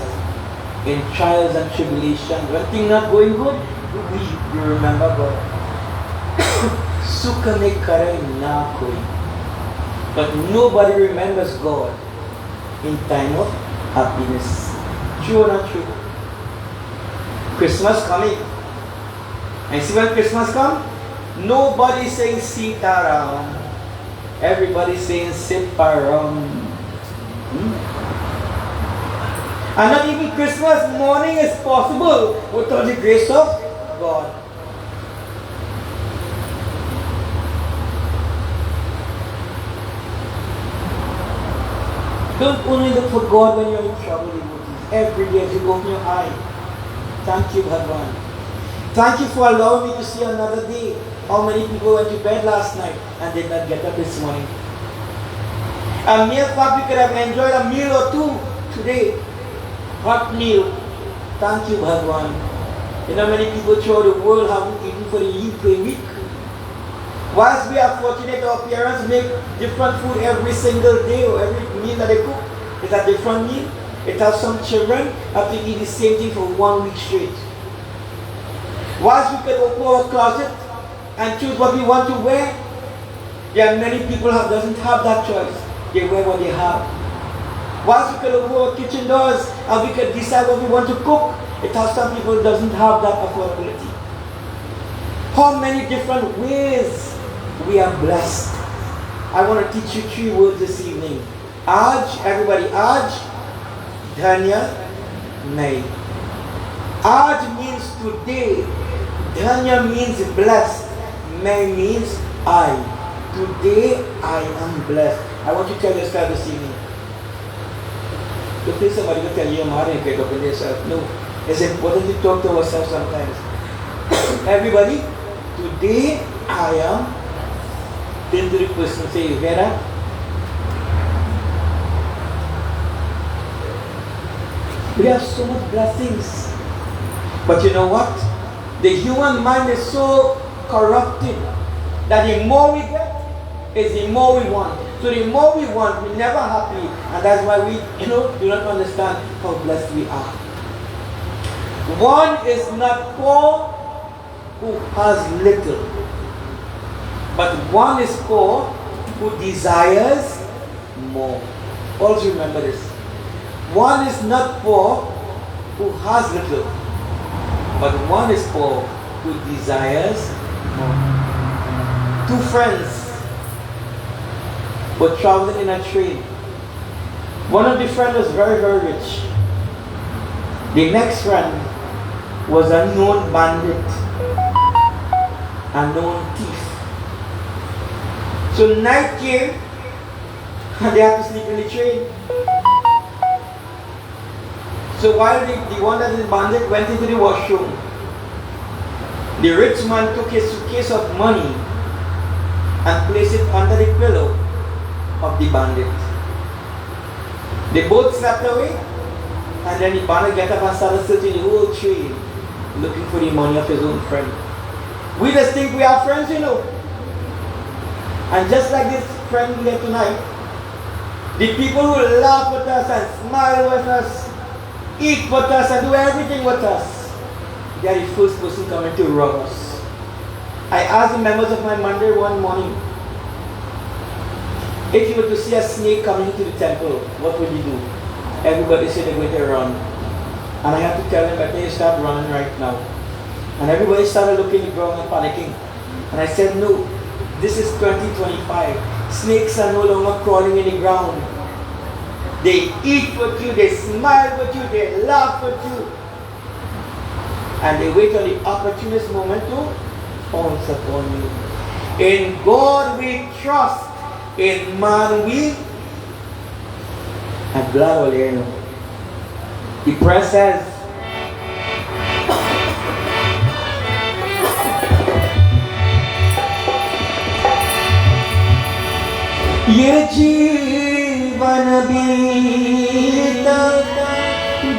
in trials and tribulations. When things not going good, we remember God. Sukha mein kare na koi. But nobody remembers God in time of happiness. True or not true? Christmas coming. And see when Christmas comes, nobody saying Sitaram. Everybody saying Siparam. And not even Christmas morning is possible without the grace of God. Don't only look for God when you're in trouble, devotees. Every day as you open your eye. Thank you, Bhagwan. Thank you for allowing me to see another day. How many people went to bed last night and did not get up this morning? A mere fact we could have enjoyed a meal or two today. Hot meal. Thank you, Bhagwan. You know many people throughout the world haven't eaten for a week. Whilst we are fortunate our parents make different food every single day or every meal that they cook is a different meal. It has some children have to eat the same thing for 1 week straight. Whilst we can open our closet and choose what we want to wear, there are many people who doesn't have that choice. They wear what they have. Whilst we can open our kitchen doors and we can decide what we want to cook, it has some people who doesn't have that affordability. How many different ways we are blessed. I want to teach you 3 words this evening. Aj, everybody, Aj, Dhanya, Nay. Aj means today. Dhanya means blessed. May means I. Today I am blessed. I want you to tell yourself this evening. Don't think somebody will tell you you're married and get up in yourself. No. It's important to talk to ourselves sometimes. Everybody, today I am. Then to the person say, you hear that? We have so much blessings. But you know what? The human mind is so corrupted that the more we get, is the more we want. So the more we want, we're never happy. And that's why we, do not understand how blessed we are. One is not poor who has little. But one is poor who desires more. Always remember this. One is not poor who has little. But one is poor who desires more. 2 friends were traveling in a train. One of the friends was very, very rich. The next friend was a known bandit, a known thief. So night came and they had to sleep in the train. So while the one that is bandit went into the washroom, the rich man took his suitcase of money and placed it under the pillow of the bandit. They both slept away, and then the bandit got up and started searching the whole train looking for the money of his own friend. We just think we are friends, And just like this friend here tonight, the people who laugh with us and smile with us, eat with us and do everything with us, they are the first person coming to rob us. I asked the members of my Monday one morning, if you were to see a snake coming into the temple, what would you do? Everybody said they're going to run. And I had to tell them, I think you start running right now. And everybody started looking at the ground and panicking. And I said, no. This is 2025. Snakes are no longer crawling in the ground. They eat with you, they smile with you, they laugh with you. And they wait on the opportunist moment to pounce upon you. In God we trust, in man we are glad. The prayer says, ये जीवन बीत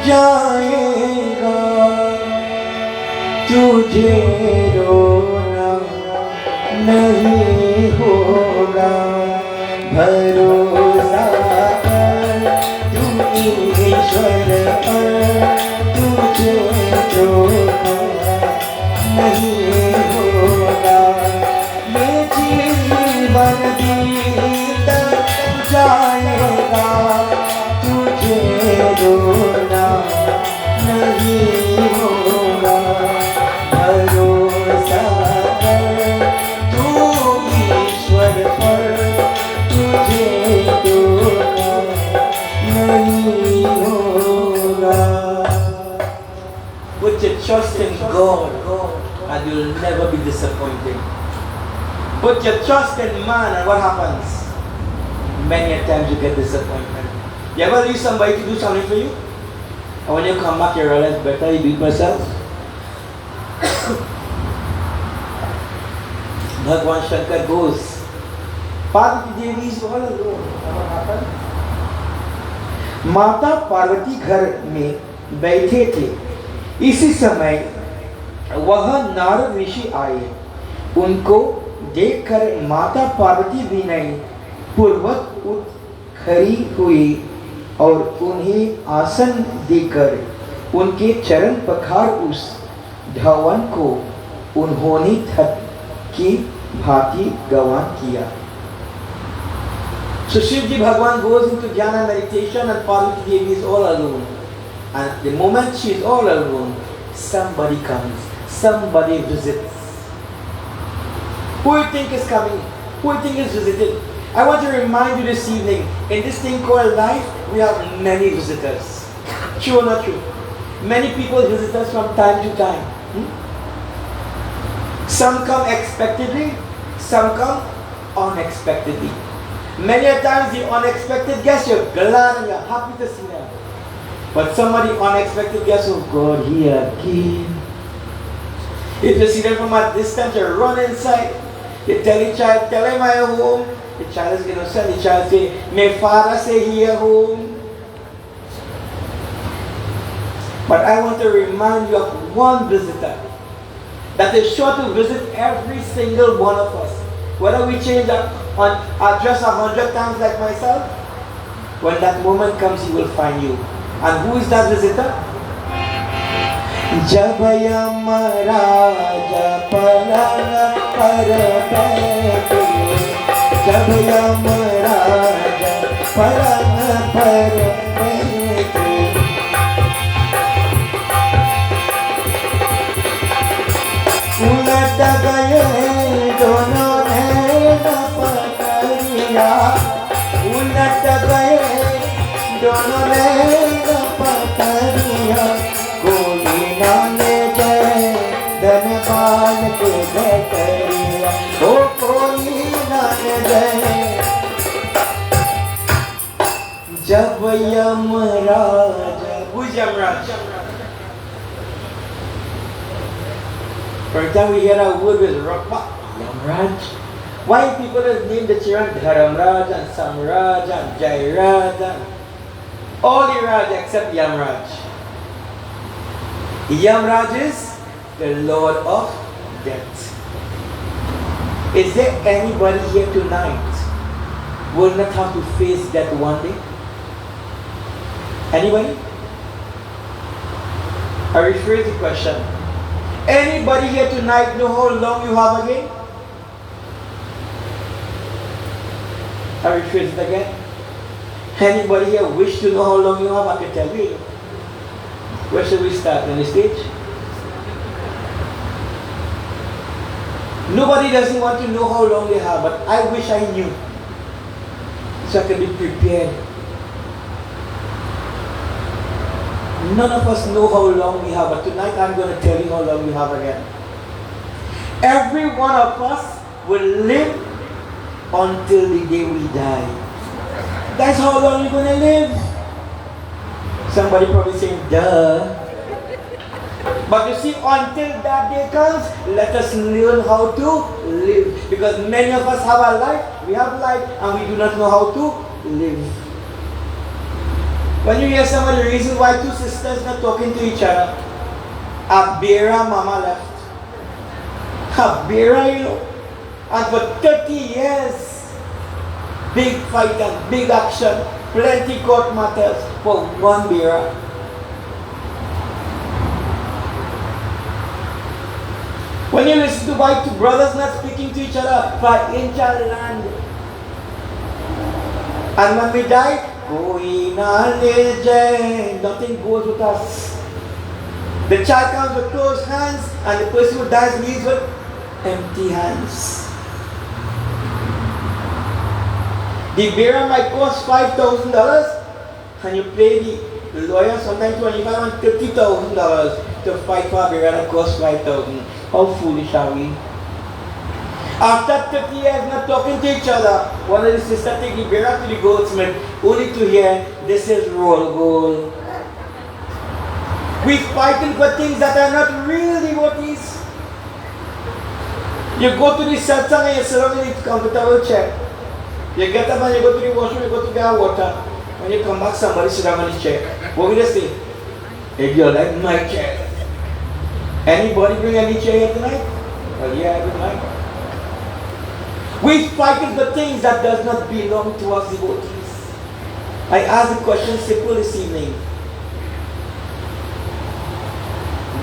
जाएगा, तुझे रोना नहीं होगा, भरोसा कर तू ईश्वर पर, तुझे रोना नहीं होगा। ये जीवन बीत जाएगा, तुझे रोना नहीं होगा, भरोसा कर तू ईश्वर पर, तुझे रोना नहीं होगा। Put your trust in God and you'll never be disappointed. Put your trust in man and what happens? Many a times you get disappointment. You ever leave somebody to do something for you? And when you come back you realize better you do it myself? Bhagwan Shankar goes, Parvati Devi is all alone. What happened? माता पार्वती घर में बैठे थे। इसी समय वह नारद ऋषि आए। उनको देखकर माता पार्वती विनय पूर्वक उठ खड़ी हुई और उन्हें आसन देकर उनके चरण पखार उस धवन को उन्होंने थक की भांति गवान किया. So Shivji Bhagwan goes into jhana meditation and Parvati Devi is all alone. And the moment she is all alone, somebody comes, somebody visits. Who you think is coming? Who you think is visited? I want to remind you this evening, in this thing called life, we have many visitors. True or not true? Many people visit us from time to time. Some come expectedly, some come unexpectedly. Many a times the unexpected guest, you're glad and you're happy to see them. But somebody unexpected guest, oh God, he again. If you see them from a distance, you run inside. You tell the child, tell him I am home. The child is innocent. The child say, my father say he at home. But I want to remind you of one visitor that is sure to visit every single one of us. Whether we change our address 100 times like myself, when that moment comes, he will find you. And who is that visitor? जब यमराज पलंग पर बैठे, जब यमराज पलंग पर बैठे, उलट गए दोनों नैन पकड़िया, उलट गए दोनों नैन पकड़िया, गोली ना ले जाए धनबान के बैठिया, ओ कोई ना ले जाए. जब Yamraj, who's Yamraj? Every time we hear that word with Yamraj, why people just name the children Dharamraj and Samraj and Jairaj and all the Raj except Yamraj. Yamraj is the Lord of Death. Is there anybody here tonight who will not have to face death one day? Anybody? I rephrase the question. Anybody here tonight know how long you have again? I rephrase it again. Anybody here wish to know how long you have? I can tell you. Where should we start? On the stage? Nobody doesn't want to know how long they have, but I wish I knew, so I can be prepared. None of us know how long we have, but tonight I'm going to tell you how long we have again. Every one of us will live until the day we die. That's how long you're going to live. Somebody probably saying, duh. But you see, until that day comes, let us learn how to live. Because many of us have a life, we have life, and we do not know how to live. When you hear some of the reasons why two sisters not talking to each other, Abira mama left. Abira, you know, and for 30 years, big fight and big action, plenty court matters for one Bira. When you listen to why two brothers not speaking to each other for inch of land, and when we die, nothing goes with us. The child comes with closed hands, and the person who dies leaves with empty hands. The burial might cost $5,000, and you pay the lawyer sometimes $25,000 and $50,000 to fight for a burial that costs $5,000. How foolish are we? After 50 years not talking to each other, one of the sisters take the burial to the goldsmith, only to hear, this is roll gold. We fighting for things that are not real devotees. You go to the satsang and you sit down in the comfortable chair. You get up and you go to the washroom, you go to get water. When you come back, somebody sit down on the chair. What will they say? If you like my chair. Anybody bring any chair here tonight? Well, yeah, I would like. We fighting for things that does not belong to us devotees. I ask the question simple this evening.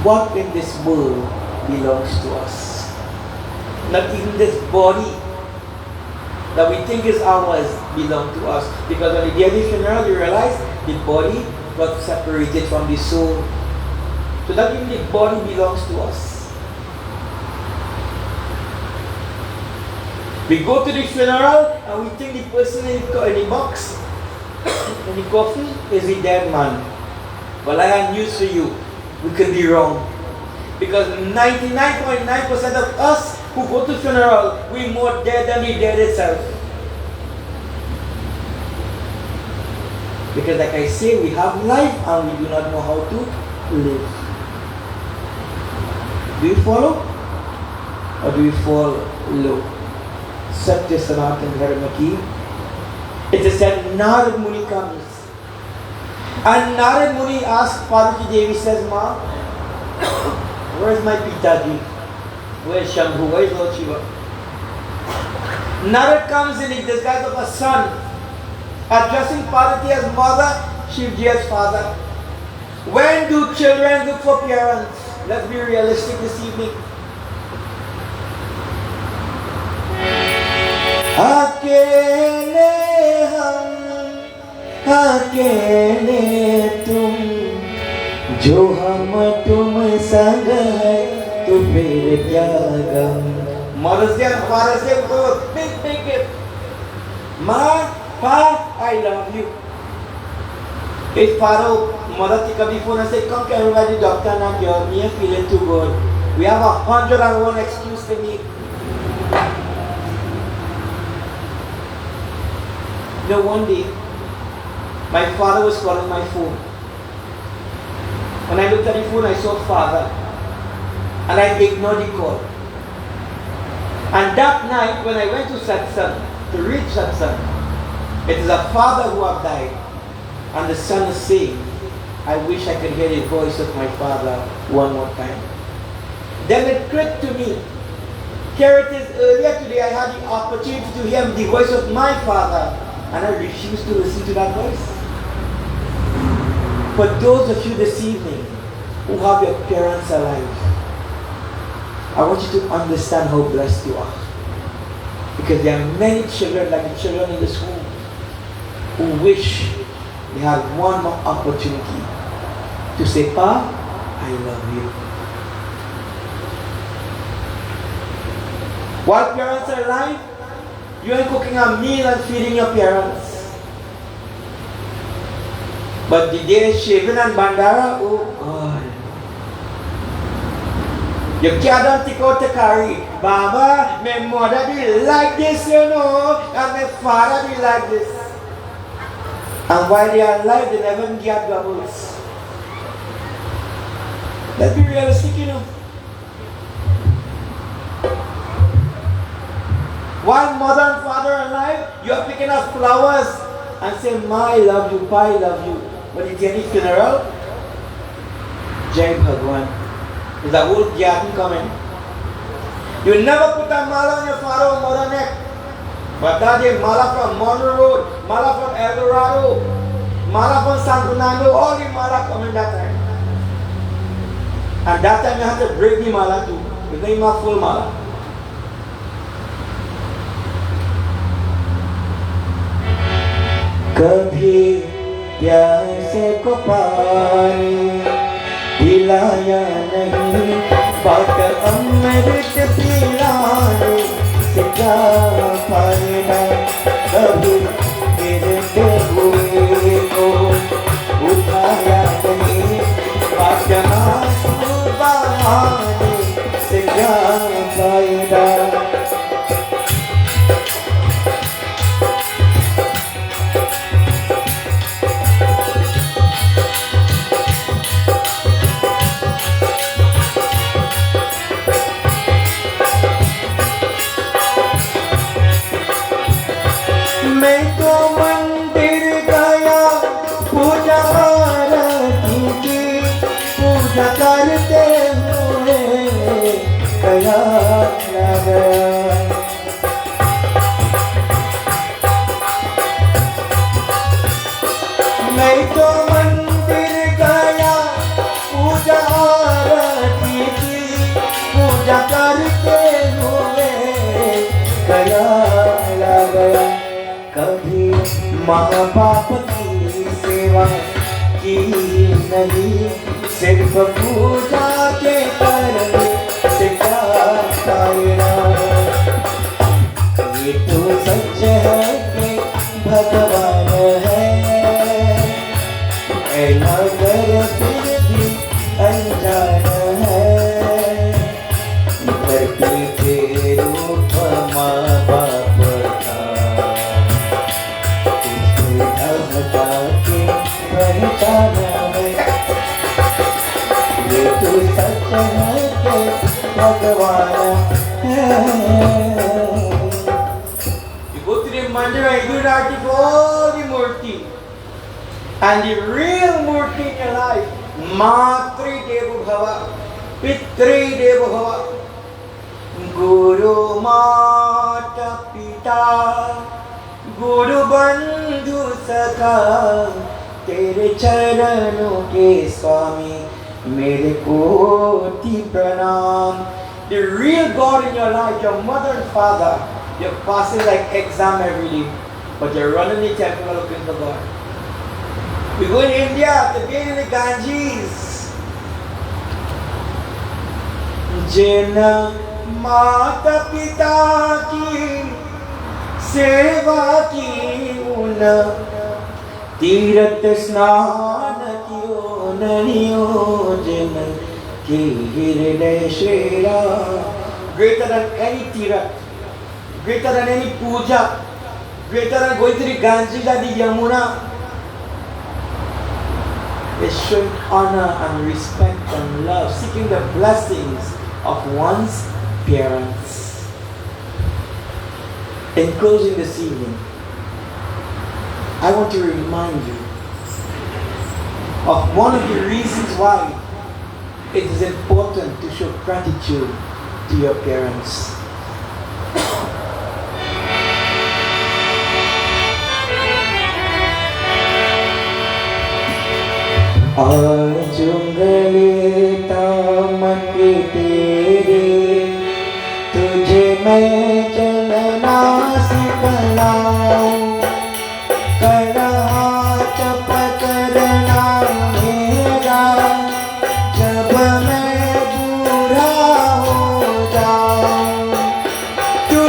What in this world belongs to us? Not even this body that we think is ours belong to us. Because on the day of the funeral, you realize the body got separated from the soul. So that even the body belongs to us. We go to the funeral and we think the person in the box, in the coffin, is the dead man. Well, I have news for you. We could be wrong. Because 99.9% of us who go to funeral, we're more dead than the dead itself. Because like I say, we have life and we do not know how to live. Do you follow? Or do you fall low? Satya Sanatan Dharamaki. It is said Narad Muni comes. And Narad Muni asks Parvati Devi, says, Ma, where's my Pitaji? Where's Shambhu? Where's Lord Shiva? Narad comes in the disguise of a son, addressing Parvati as mother, Shivji as father. When do children look for parents? Let's be realistic this evening. अकेले हम अकेले तुम जो हम तुम संग है तो फिर क्या गम. Mother's Day and Father's Day go a big gift. Ma, Pa, I love you. If father, mother take up the phone and say, come can we the doctor and girl, me ain't feeling too good. We have 101 excuse to me. You know, one day, my father was calling my phone. When I looked at the phone, I saw father. And I ignored the call. And that night, when I went to Satsang, to read Satsang, it is a father who have died. And the son is saying, I wish I could hear the voice of my father one more time. Then it clicked to me. Here it is, earlier today I had the opportunity to hear the voice of my father. And I refuse to listen to that voice. For those of you this evening who have your parents alive, I want you to understand how blessed you are. Because there are many children, like the children in this room, who wish they had one more opportunity to say, Pa, I love you. While parents are alive, you ain't cooking a meal and feeding your parents. But the day shaving and bandara, oh God. You can't take out the carry. Baba, my mother be like this, you know, and my father be like this. And while they are alive, they never get doubles. Let's be realistic, you know. While mother and father are alive, you are picking up flowers and saying, Ma, I love you, Pa, I love you. But at any funeral, Jai Bhagwan. There's a whole garden coming. You never put a mala on your father or mother neck. But that day, mala from Monroe Road, mala from El Dorado, mala from San Fernando, all the mala coming that time. And that time you have to break the mala too. Because you have full mala. कभी प्यासे को पानी पिलाया नहीं, बात अमृत पिलाने से क्या फायदा. कभी गिरते हुए को उठाया नहीं, बात आंसू बहाने से क्या फायदा. मैं तो मंदिर माँ बाप की सेवा की नहीं, सिर्फ पूजा के करने से क्या फायदा। ये तो सच है कि भगवान है, मगर फिर भी अनजान है। धरती के रूप माँ बाप का, इससे धमका के पहचान है। ये तो सच है कि भगवान है। You go to the mandir and you do not keep all the murti. And the real murti in your life, Matri Devo Bhava, Pitri Devo Bhava, Guru Mata Pita, Guru Bandhu Sakha, Tere Charanon ke Swami, Mere Koti Pranam. The real God in your life, your mother and father, you're passing like exam every day, but you're running the temple looking for God. We go in India to bathe in the Ganges. Jena माता पिता की सेवा की उन तीर्थ स्नान कियो ननियोजन की हृदय श्रेरा. Greater than any tirth, greater than any puja, greater than going to the Ganges and the Yamuna, is showing honor and respect and love, seeking the blessings of one's parents. In closing this evening, I want to remind you of one of the reasons why it is important to show gratitude to your parents. आज उंगली तामक तेरे, तुझे मैं चलना सिखलाऊं, कड़ा हाथ पकड़ना मेरा, जब मैं बूढ़ा हो जाऊं, तू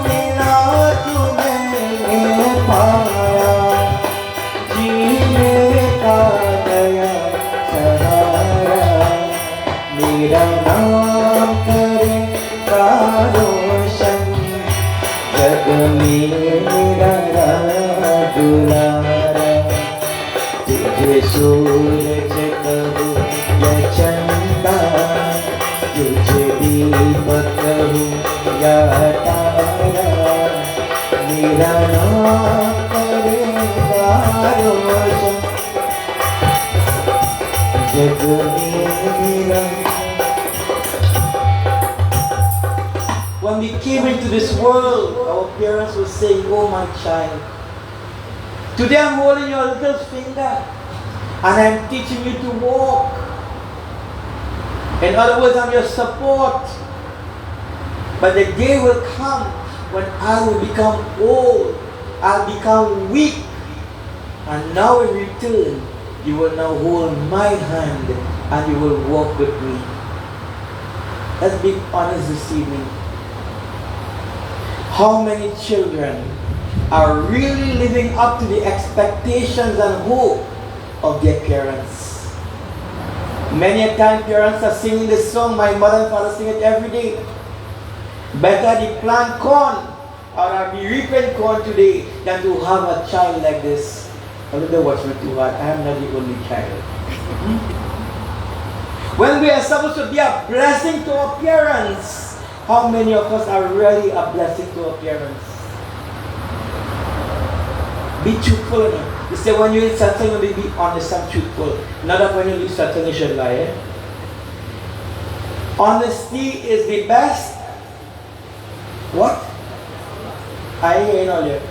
मिला तू मैंने पाया, जीने का मेरा नाम करेगा रोशन, जग में मेरा दुलारा, तुझे सूरज कहूँ या चंदा, तुझे दीपक कहूँ या तारा, मेरा नाम करेगा रोशन, जग में मेरा. When we came into this world, our parents were saying, "Oh my child, today I'm holding your little finger and I'm teaching you to walk. In other words, I'm your support. But the day will come when I will become old, I'll become weak, and now in return, you will now hold my hand and you will walk with me." Let's be honest this evening. How many children are really living up to the expectations and hope of their parents? Many a time parents are singing this song, my mother and father sing it every day. Better the plant corn or be reaping corn today than to have a child like this. I don't watch me too hard. I am not the only child. When we are supposed to be a blessing to our parents, how many of us are really a blessing to our parents? Be truthful enough. You say when you eat something, you be honest and truthful. Not that when you eat something, you should lie. Eh? Honesty is the best. What? I ain't all yet.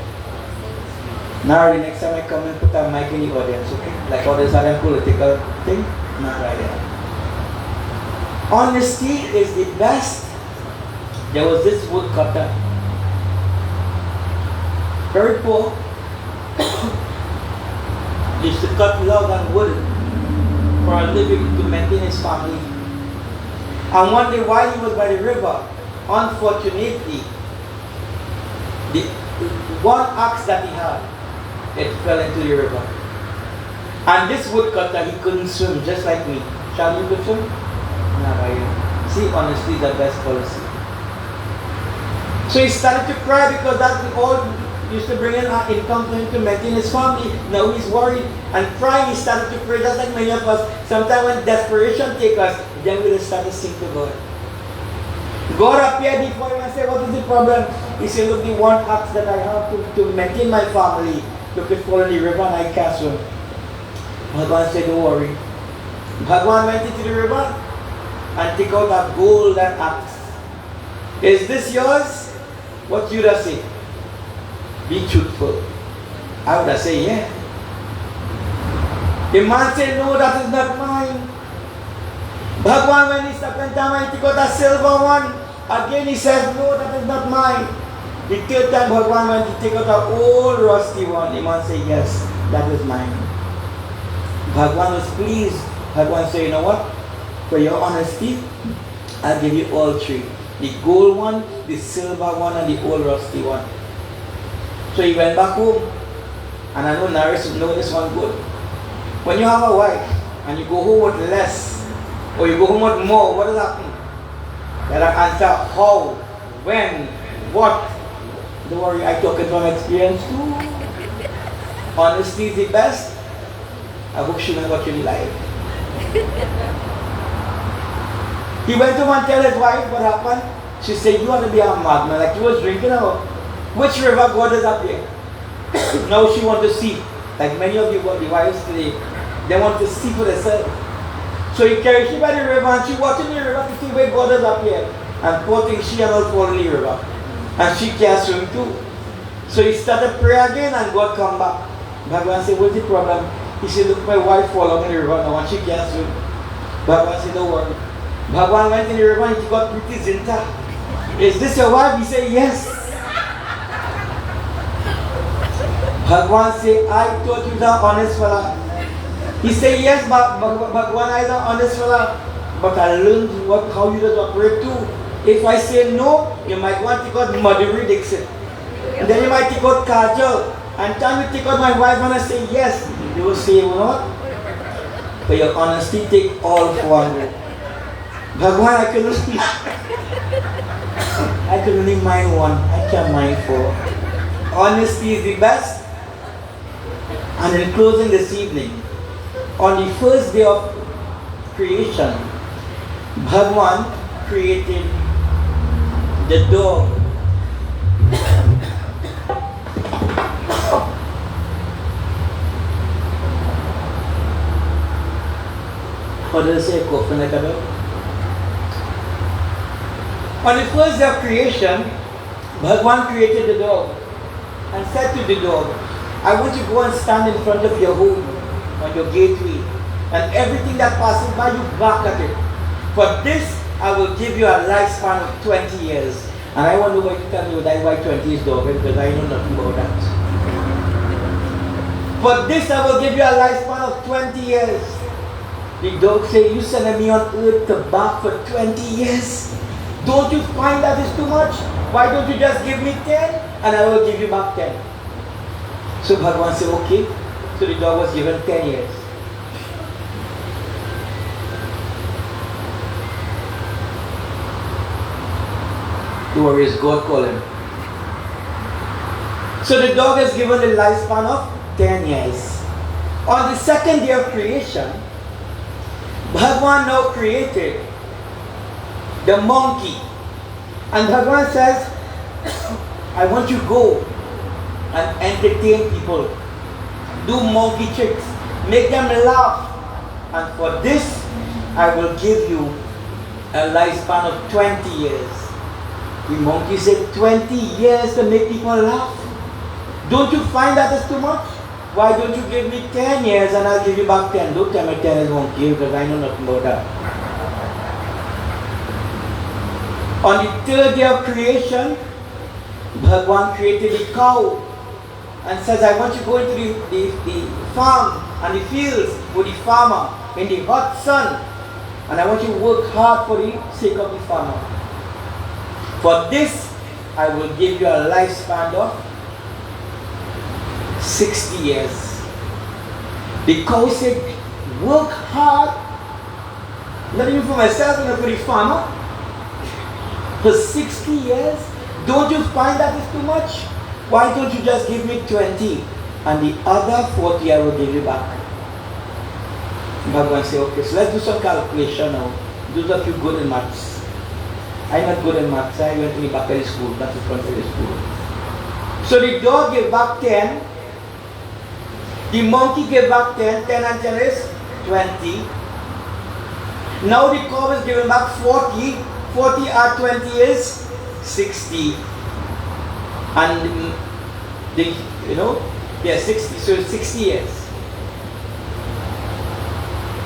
Now the next time I come and put a mic in the audience, okay? Like all this other political thing, not right there. Honesty is the best. There was this woodcutter, very poor,
He used to cut log and wood for a living to maintain his family. And one day while he was by the river, unfortunately, the one axe that he had, it fell into the river. And this woodcutter, he couldn't swim, just like me. Shall you could swim? No, I see, honesty is the best policy. So he started to cry because that's all used to bring in income for him to maintain his family. Now he's worried and crying. He started to pray, just like many of us. Sometimes when desperation takes us, then we'll start to sing to God. God appeared before him and said, what is the problem? He said, look, the one axe that I have to maintain my family, look, it fall in the river and I can't swim. Bhagwan said, don't worry. Bhagwan went into the river and took out a golden axe. Is this yours? What you would say? Be truthful. I would have said, yeah. The man said, no, that is not mine. Bhagwan, when he second time, he took out a silver one. Again he says, no, that is not mine. The third time Bhagwan went to take out an old rusty one. The man said, yes, that is mine. Bhagwan was pleased. Bhagwan said, you know what? For your honesty, I'll give you all three. The gold one, the silver one, and the old rusty one. So he went back home. And I know Naris know this one good. When you have a wife and you go home with less, or you go home with more, what does happen? Let her answer how, when, what. Don't worry, I talk it from experience too. Honesty is the best. I hope she knows what you like. He went to and tell his wife what happened. She said, you ought to be a madman. Like he was drinking out. Which river God is up here? Now she wants to see. Like many of you got the wives today. They want to see for themselves. So he carried she by the river and she watching the river to see where God is up here. And poor thing, she and all fall in the river. And she can't swim too. So he started prayer again and God come back. Bhagwan said, what's the problem? He said, look, my wife fall in the river now and she can't swim. Bhagwan said, don't worry. Bhagwan went in the river and he got pretty Zinta. Is this your wife? He said, yes. Bhagwan said, I thought you were an honest fella. He said, yes, but Bhagwan is an honest fella. But I learned how you just operate too. If I say no, you might want to take out Madhuri Dixit. And then you might take out Kajal. And time you take out my wife and I say yes, you will say, you know what? For your honesty, take all 400. Bhagwan, I could only mind one. I can't mind 4. Honesty is the best. And in closing this evening, on the first day of creation, Bhagwan created the dog. What does it say? On the first day of creation, Bhagwan created the dog and said to the dog, I want you to go and stand in front of your home, on your gateway, and everything that passes by you, bark at it. For this, I will give you a lifespan of 20 years. And I wonder why you tell me why 20 is dog, because I know nothing about that. For this, I will give you a lifespan of 20 years. The dog said, you sending me on earth to bark for 20 years? Don't you find that is too much? Why don't you just give me 10 and I will give you back 10? So Bhagwan said, okay. So the dog was given 10 years. The warriors, God called him. So the dog is given a lifespan of 10 years. On the second day of creation, Bhagwan now created the monkey. And Bhagwan says, I want you to go and entertain people. Do monkey tricks. Make them laugh. And for this, I will give you a lifespan of 20 years. The monkey said, 20 years to make people laugh? Don't you find that is too much? Why don't you give me 10 years and I'll give you back 10? Don't tell me 10 is monkey because I know nothing about that. On the third day of creation, Bhagwan created a cow and says, I want you to go into the farm and the fields for the farmer in the hot sun. And I want you to work hard for the sake of the farmer. For this, I will give you a lifespan of 60 years. Because he said, work hard, not even for myself, not for the farmer, for 60 years. Don't you find that is too much? Why don't you just give me 20 and the other 40 I will give you back? Bhagwan say, okay, so let's do some calculation now. Those of you good in maths. I'm not good in maths. I went to the back of the school, not the front of the school. So the dog gave back 10. The monkey gave back 10. 10 and 10 is 20. Now the cow is giving back 40. 40 or 20 is 60. And the, 60. So 60 years.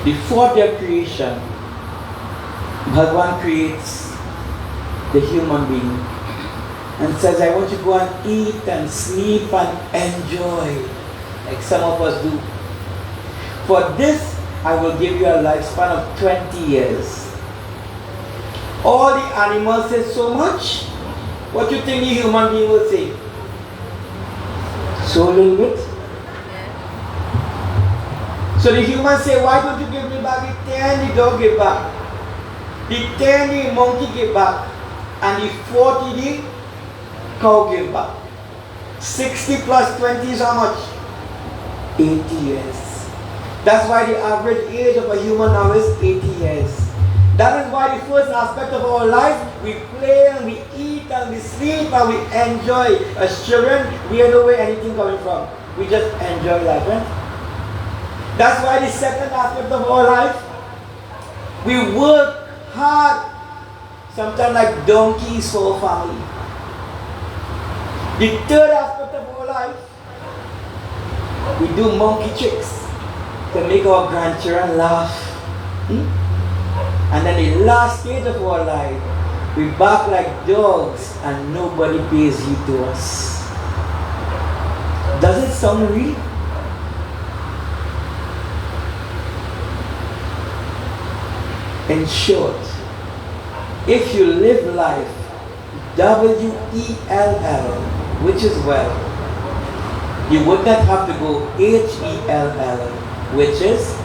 Before their creation, Bhagwan creates the human being and says, I want you to go and eat and sleep and enjoy, like some of us do. For this, I will give you a lifespan of 20 years. All the animals say so much. What do you think the human being will say? So little bit. So the humans say, why don't you give me back the 10 the dog gave back, the 10 the monkey gave back, and the 40 the cow gave back. 60 plus 20 is how much? 80 years. That's why the average age of a human now is 80 years. That is why the first aspect of our life, we play and we eat and we sleep and we enjoy. As children, we don't know where anything coming from. We just enjoy life, right? That's why the second aspect of our life, we work hard, sometimes like donkeys for our family. The third aspect of our life, we do monkey tricks to make our grandchildren laugh. And then the last stage of our life, we bark like dogs and nobody pays heed to us. Does it sound real? In short, if you live life W-E-L-L, which is well, you would not have to go H-E-L-L, which is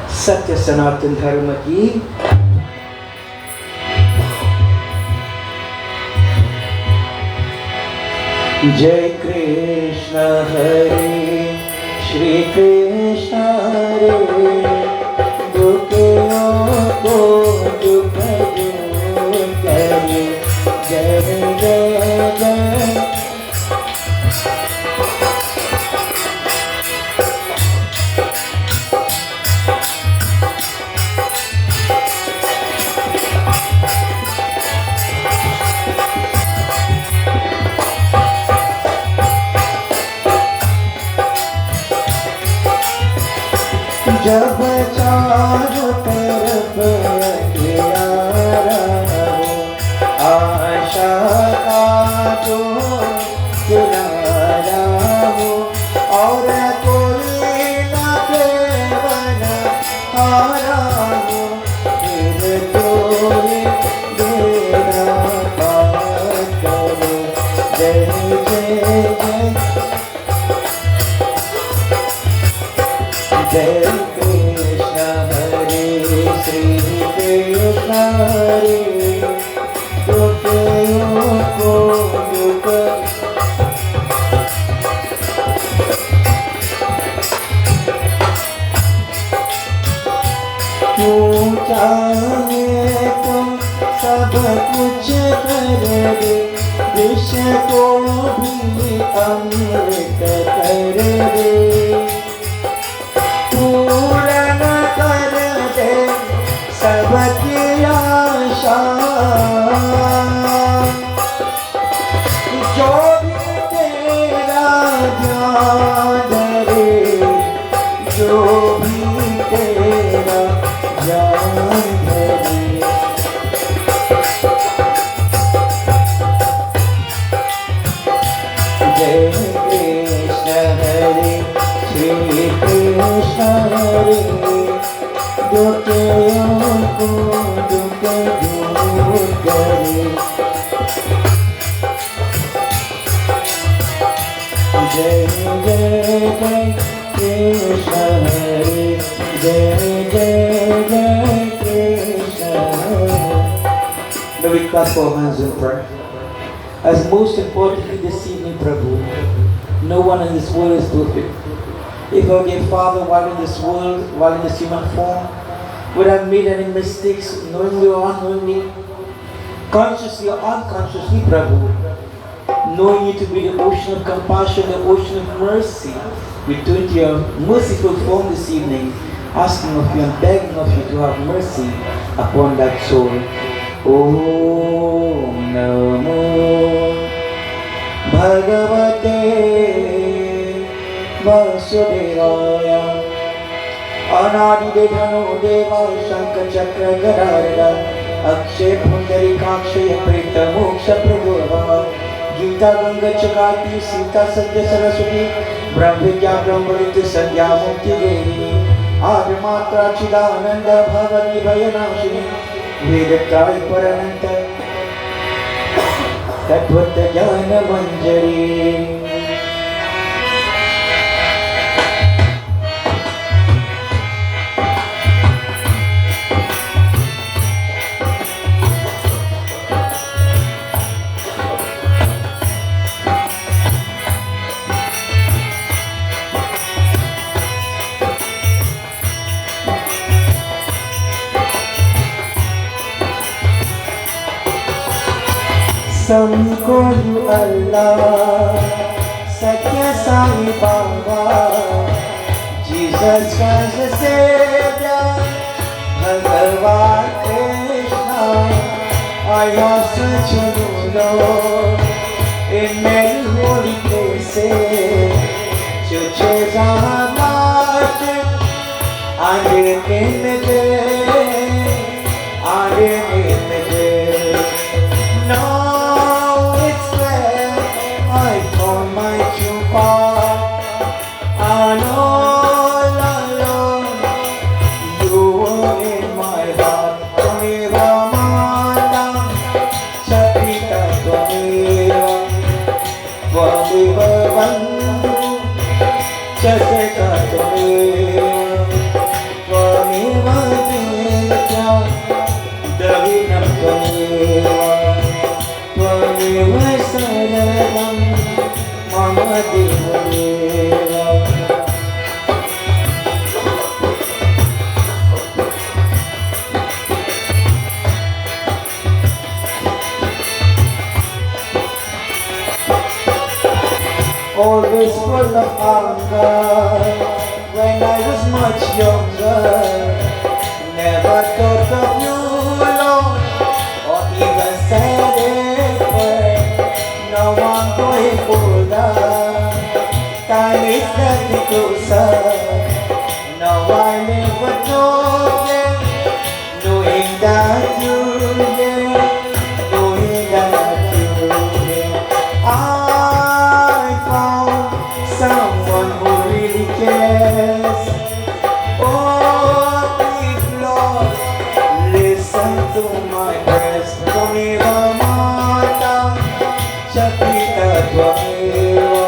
Satya Sanatan Dharma ki. Jai Krishna Hare, Shri Krishna Hare. जब चारों तरफ अंधियारा हो, आशा का जो किनारा हो, और कोई न केवल हारा हो, फिर कोई देना पार करो। जय जय जय जय Krishna Hare, Shri Krishna Hare, Dukkhayo ko dukkha, तू चाहे तो सब कुछ कर दे, विष को भी अमृत कर दे। पूर्ण कर दे सबकी आशा, जो भी तेरा ध्यान धरे, जो भी तेरा ध्यान धरे। जय कृष्ण हरे
करे जो के उनको दुख दूर करे। जय जय जय कृष्ण हरे, जय जय जय कृष्ण हरे।
May we clap our hands in prayer. As most importantly this evening, Prabhu, no one in this world is perfect. If our dear Father, while in this world, while in this human form, would have made any mistakes, knowingly or unknowingly, consciously or unconsciously, Prabhu, knowing you to be the ocean of compassion, the ocean of mercy, we turn to your merciful form this evening, asking of you and begging of you to have mercy upon that soul. Om Namo Bhagavate Vasudevaya Anadidevano Deva Shankar Chakra Gadadara Akshay Pundari Kakshaya Preta Moksha Prabhava Gita Ganga Chagati Sita Satya Saraswati Brahmvidya Brahmarita Sandhya Mukti Devi Adamatra Chidananda Bhavani Vayanashini Vedatai Parananta Tatvata Jnana Manjari. Some call you Allah, Satya Sai Baba, Jesus Christ the Savior, Bhagavan Krishna. I have searched you, Lord, in many holy places, churches are marching, and in images, and in images. Now it's where I found my true path, and all alone you were in my heart. Tvameva Mata Chapita Tvameva, Tvameva Bandhu Chaseka Tvameva, Tvameva Vidya Davinam Tvameva. Tvameva Saranam Mama Devadeva. Always full of anger when I was much younger. Never thought of you, Lord, or even said a word. Now I'm going older, time is getting closer. Now I live with no fear, knowing that you're here, knowing that you're here. I found someone who really cares. Oh, please, Lord, listen to my prayers. Tvameva Mata Chapita Tvameva,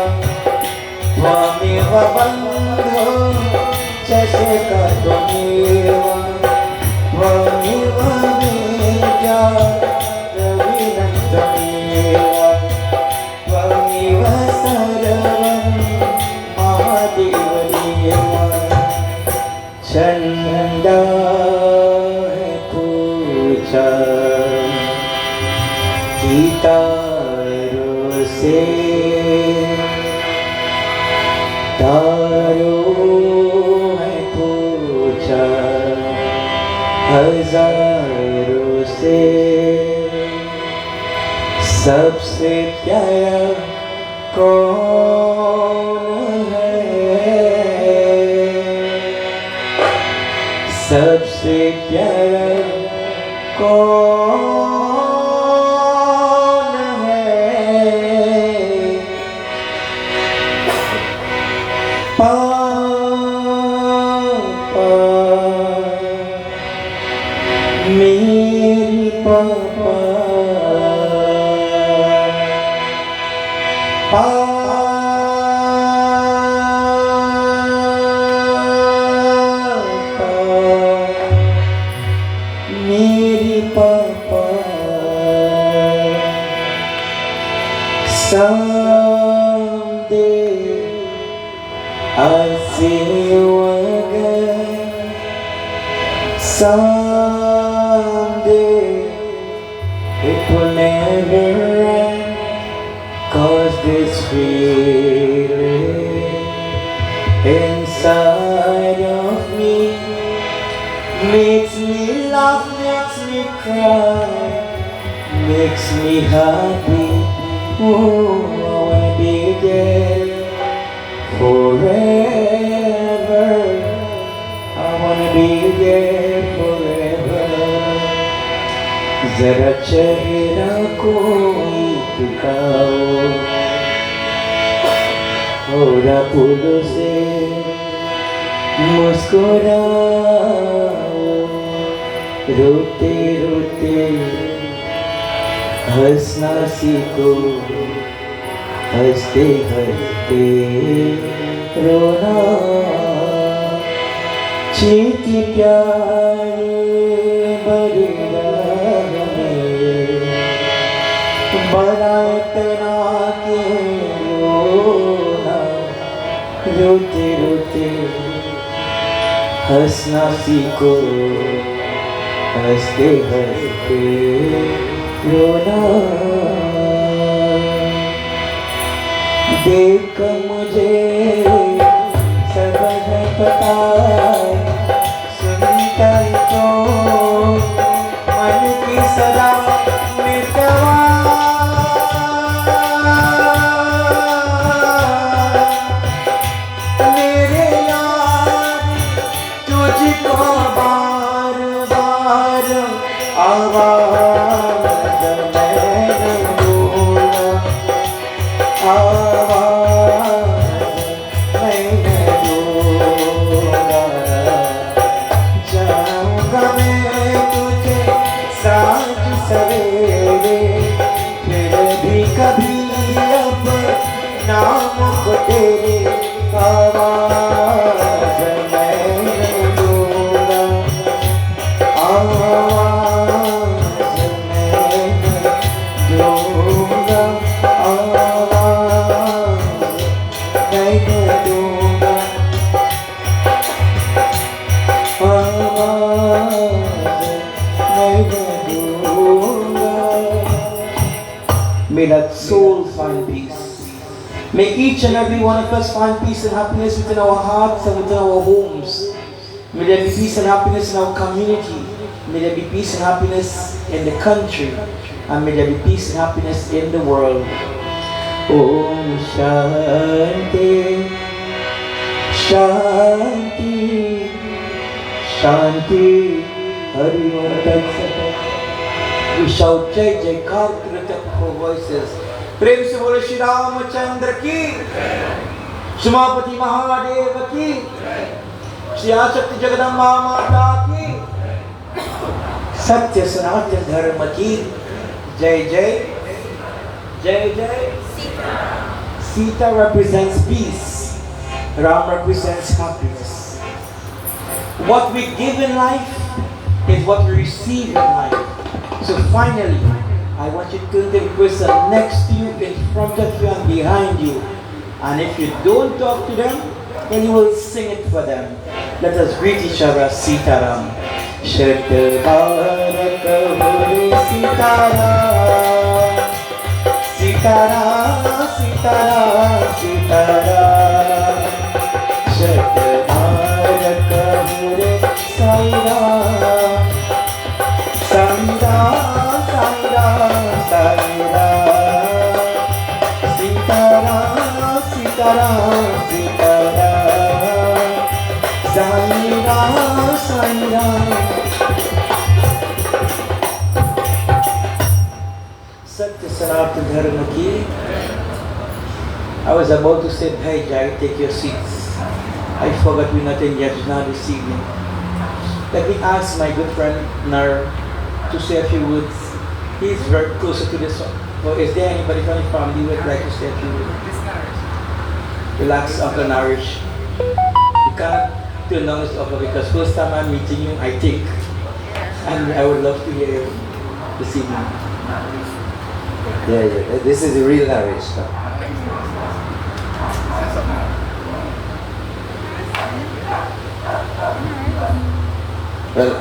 Tvameva Bandhu Chaseka Tvameva, Tvameva Vidya Davinam Tvameva, Tvameva Sarvam Mama Devadeva. Chanda hai pucha Taro se Taro hai pucha Hazaron se सबसे प्यारा कौन है, सबसे प्यारा कौन है। पा पा
मेरे पापा someday I'll see you again. Someday it will never end. 'Cause this feeling inside of me makes me laugh, makes me cry, makes me happy. Oh, I wanna be there forever. I wanna be there forever. जरा चेहरा कोई दिखाओ, थोड़ा फूलों से मुस्कुराओ, रोते रोते हंसना सीखो, हंसते हंसते रोना। चीती प्यारे बड़े बड़ा इतना के रोना, रोते रोते हंसना सीखो, हंसते हंसते रोना। देख मुझे सब है पता, सुनता तो मन की सदा में दवा। मेरे यार तुझको बार बार आवाज मैं दूंगा, आवाज मैं दूंगा। जाऊंगा मैं तुझे साँझ सवेरे, फिर भी कभी अब नाम को तेरे आवाज मैं दूंगा, आवाज मैं दूंगा, आवाज मैं दूंगा, आवाज मैं दूंगा। May that soul find peace. May each and every one of us find peace and happiness within our hearts and within our homes. May there be peace and happiness in our community. May there be peace and happiness in the country. And may there be peace and happiness in the world. Om Shanti, Shanti, Shanti. Hari Om Tat Sat. We shout Jai Jaikar to the top of our voices. प्रेम से बोले श्री रामचंद्र की, उमापति महादेव की, श्री आशक्ति जगदम्बा माता की, सत्य सनातन धर्म की जय जय जय जय। Sita represents peace, Ram represents happiness. What we give in life is what we receive in life. So finally, I want you to turn to the person next to you, in front of you and behind you. And if you don't talk to them, then you will sing it for them. Let us greet each other, Sitaram. Shatbarak Bole Sitaram, Sitaram, Sitaram, Sitaram. Shatbarak Bole Sairam, Sairam, Sairam, Sairam. Sitaram, Sitaram, Sitaram. Sairam, Sairam. Satya Sanatana Dharma ki. I was about to say, hey Jai, take your seats. I forgot we're not in Yajna this evening. Let me ask my good friend Nar
to say a few words. He's very closer to this one. Or is there anybody from the family who would like to say a few words? Relax, Uncle Narish. You cannot turn down this offer because first time I'm meeting you, I think. And I would love to hear you this evening.
Yeah. This is the real Narish. Well,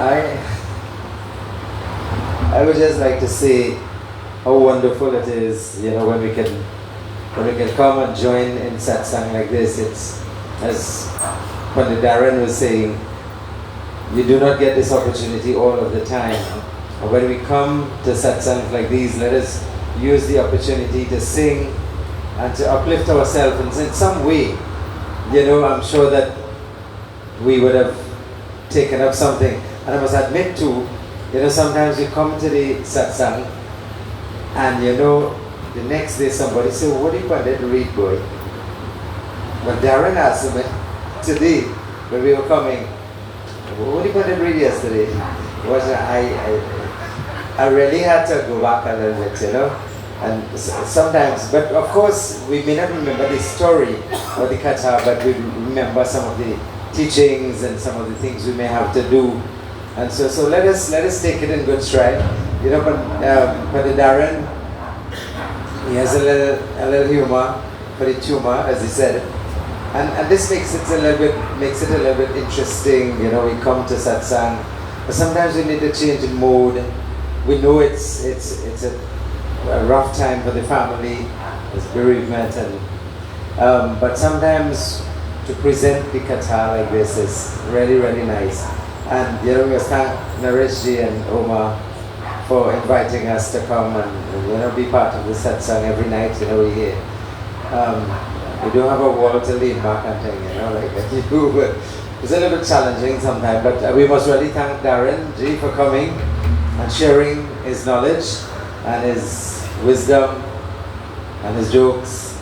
I would just like to say how wonderful it is, when we can come and join in satsang like this. It's, as Pandit Darren was saying, you do not get this opportunity all of the time. And when we come to satsangs like these, let us use the opportunity to sing and to uplift ourselves in some way. I'm sure that we would have taken up something. And I must admit too, sometimes you come to the satsang and the next day somebody say, what do you want to read, boy? But Darren asked me today when we were coming, what do you want to read yesterday? I really had to go back a little bit, and sometimes, but of course we may not remember the story or the katha, but we remember some of the teachings and some of the things we may have to do. And so let us take it in good stride. But the Darren, he has a little humor for the tumor, as he said, and this makes it a little bit interesting. We come to satsang, but sometimes we need to change the mode. We know it's a rough time for the family, it's bereavement, and but sometimes to present the katha like this is really, really nice. And we thank Nareshji and Oma for inviting us to come and be part of the satsang every night. We hear. We don't have a wall to lean back and thing, like that. It's a little bit challenging sometimes, but we must really thank Darren Ji for coming and sharing his knowledge and his wisdom and his jokes,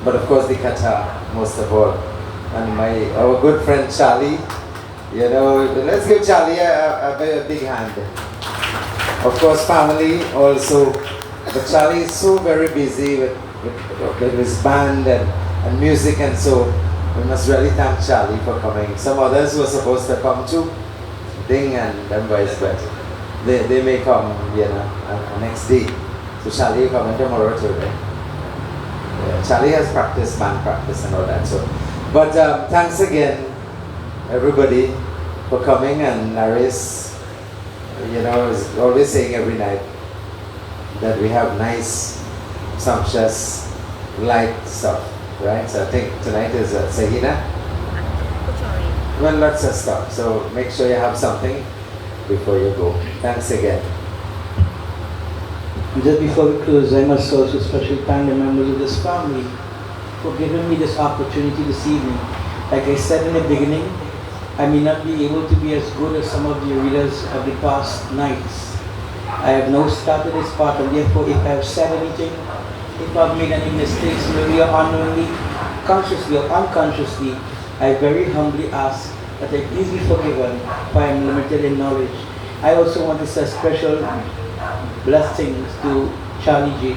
but of course the katha most of all. And our good friend Charlie, let's give Charlie a big hand. Of course family also, but Charlie is so very busy with his band and music, and so we must really thank Charlie for coming. Some others were supposed to come too, Ding and them boys, but they may come, next day. So Charlie coming tomorrow too, right? Yeah, Charlie has practice, band practice and all that. So, but thanks again, everybody, for coming. And Naris, is always saying every night that we have nice, sumptuous, light stuff, right? So I think tonight is Sahina. Well, lots of stuff. So make sure you have something before you go. Thanks again.
Just before we close, I must also especially thank the members of this family for giving me this opportunity this evening. Like I said in the beginning, I may not be able to be as good as some of the readers of the past nights. I have now started this part, and therefore if I have said anything, if I've made any mistakes, maybe unknowingly, consciously or unconsciously, I very humbly ask that I please be forgiven, for I am limited in knowledge. I also want to say special blessings to Charlie J.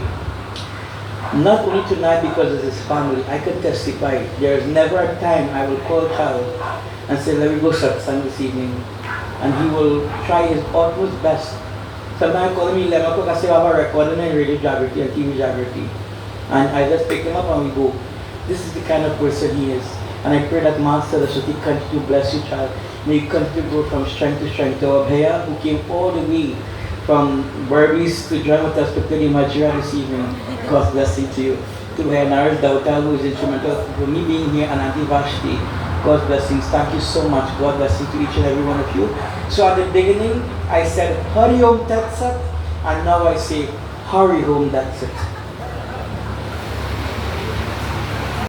Not only tonight because it's his family, I can testify. There is never a time I will call Charlie and say, let me go satsang this evening. And he will try his utmost best. Sometimes I call him 11 o'clock, I say, I have a recording in Radio Jagriti and TV Jagriti. And I just pick him up and we go. This is the kind of person he is. And I pray that Master Saraswati continue to bless you, child. May you continue to grow from strength to strength. To Abhaya, who came all the way from Barbies to join with us to the Majra this evening. God's blessing to you. To Naresh Dautal, who is instrumental for me being here, and Auntie Vashti. God's blessings. Thank you so much. God blessing to each and every one of you. So at the beginning, I said, Hari Om Tat Sat, and now I say, Hari Om Tat Sat.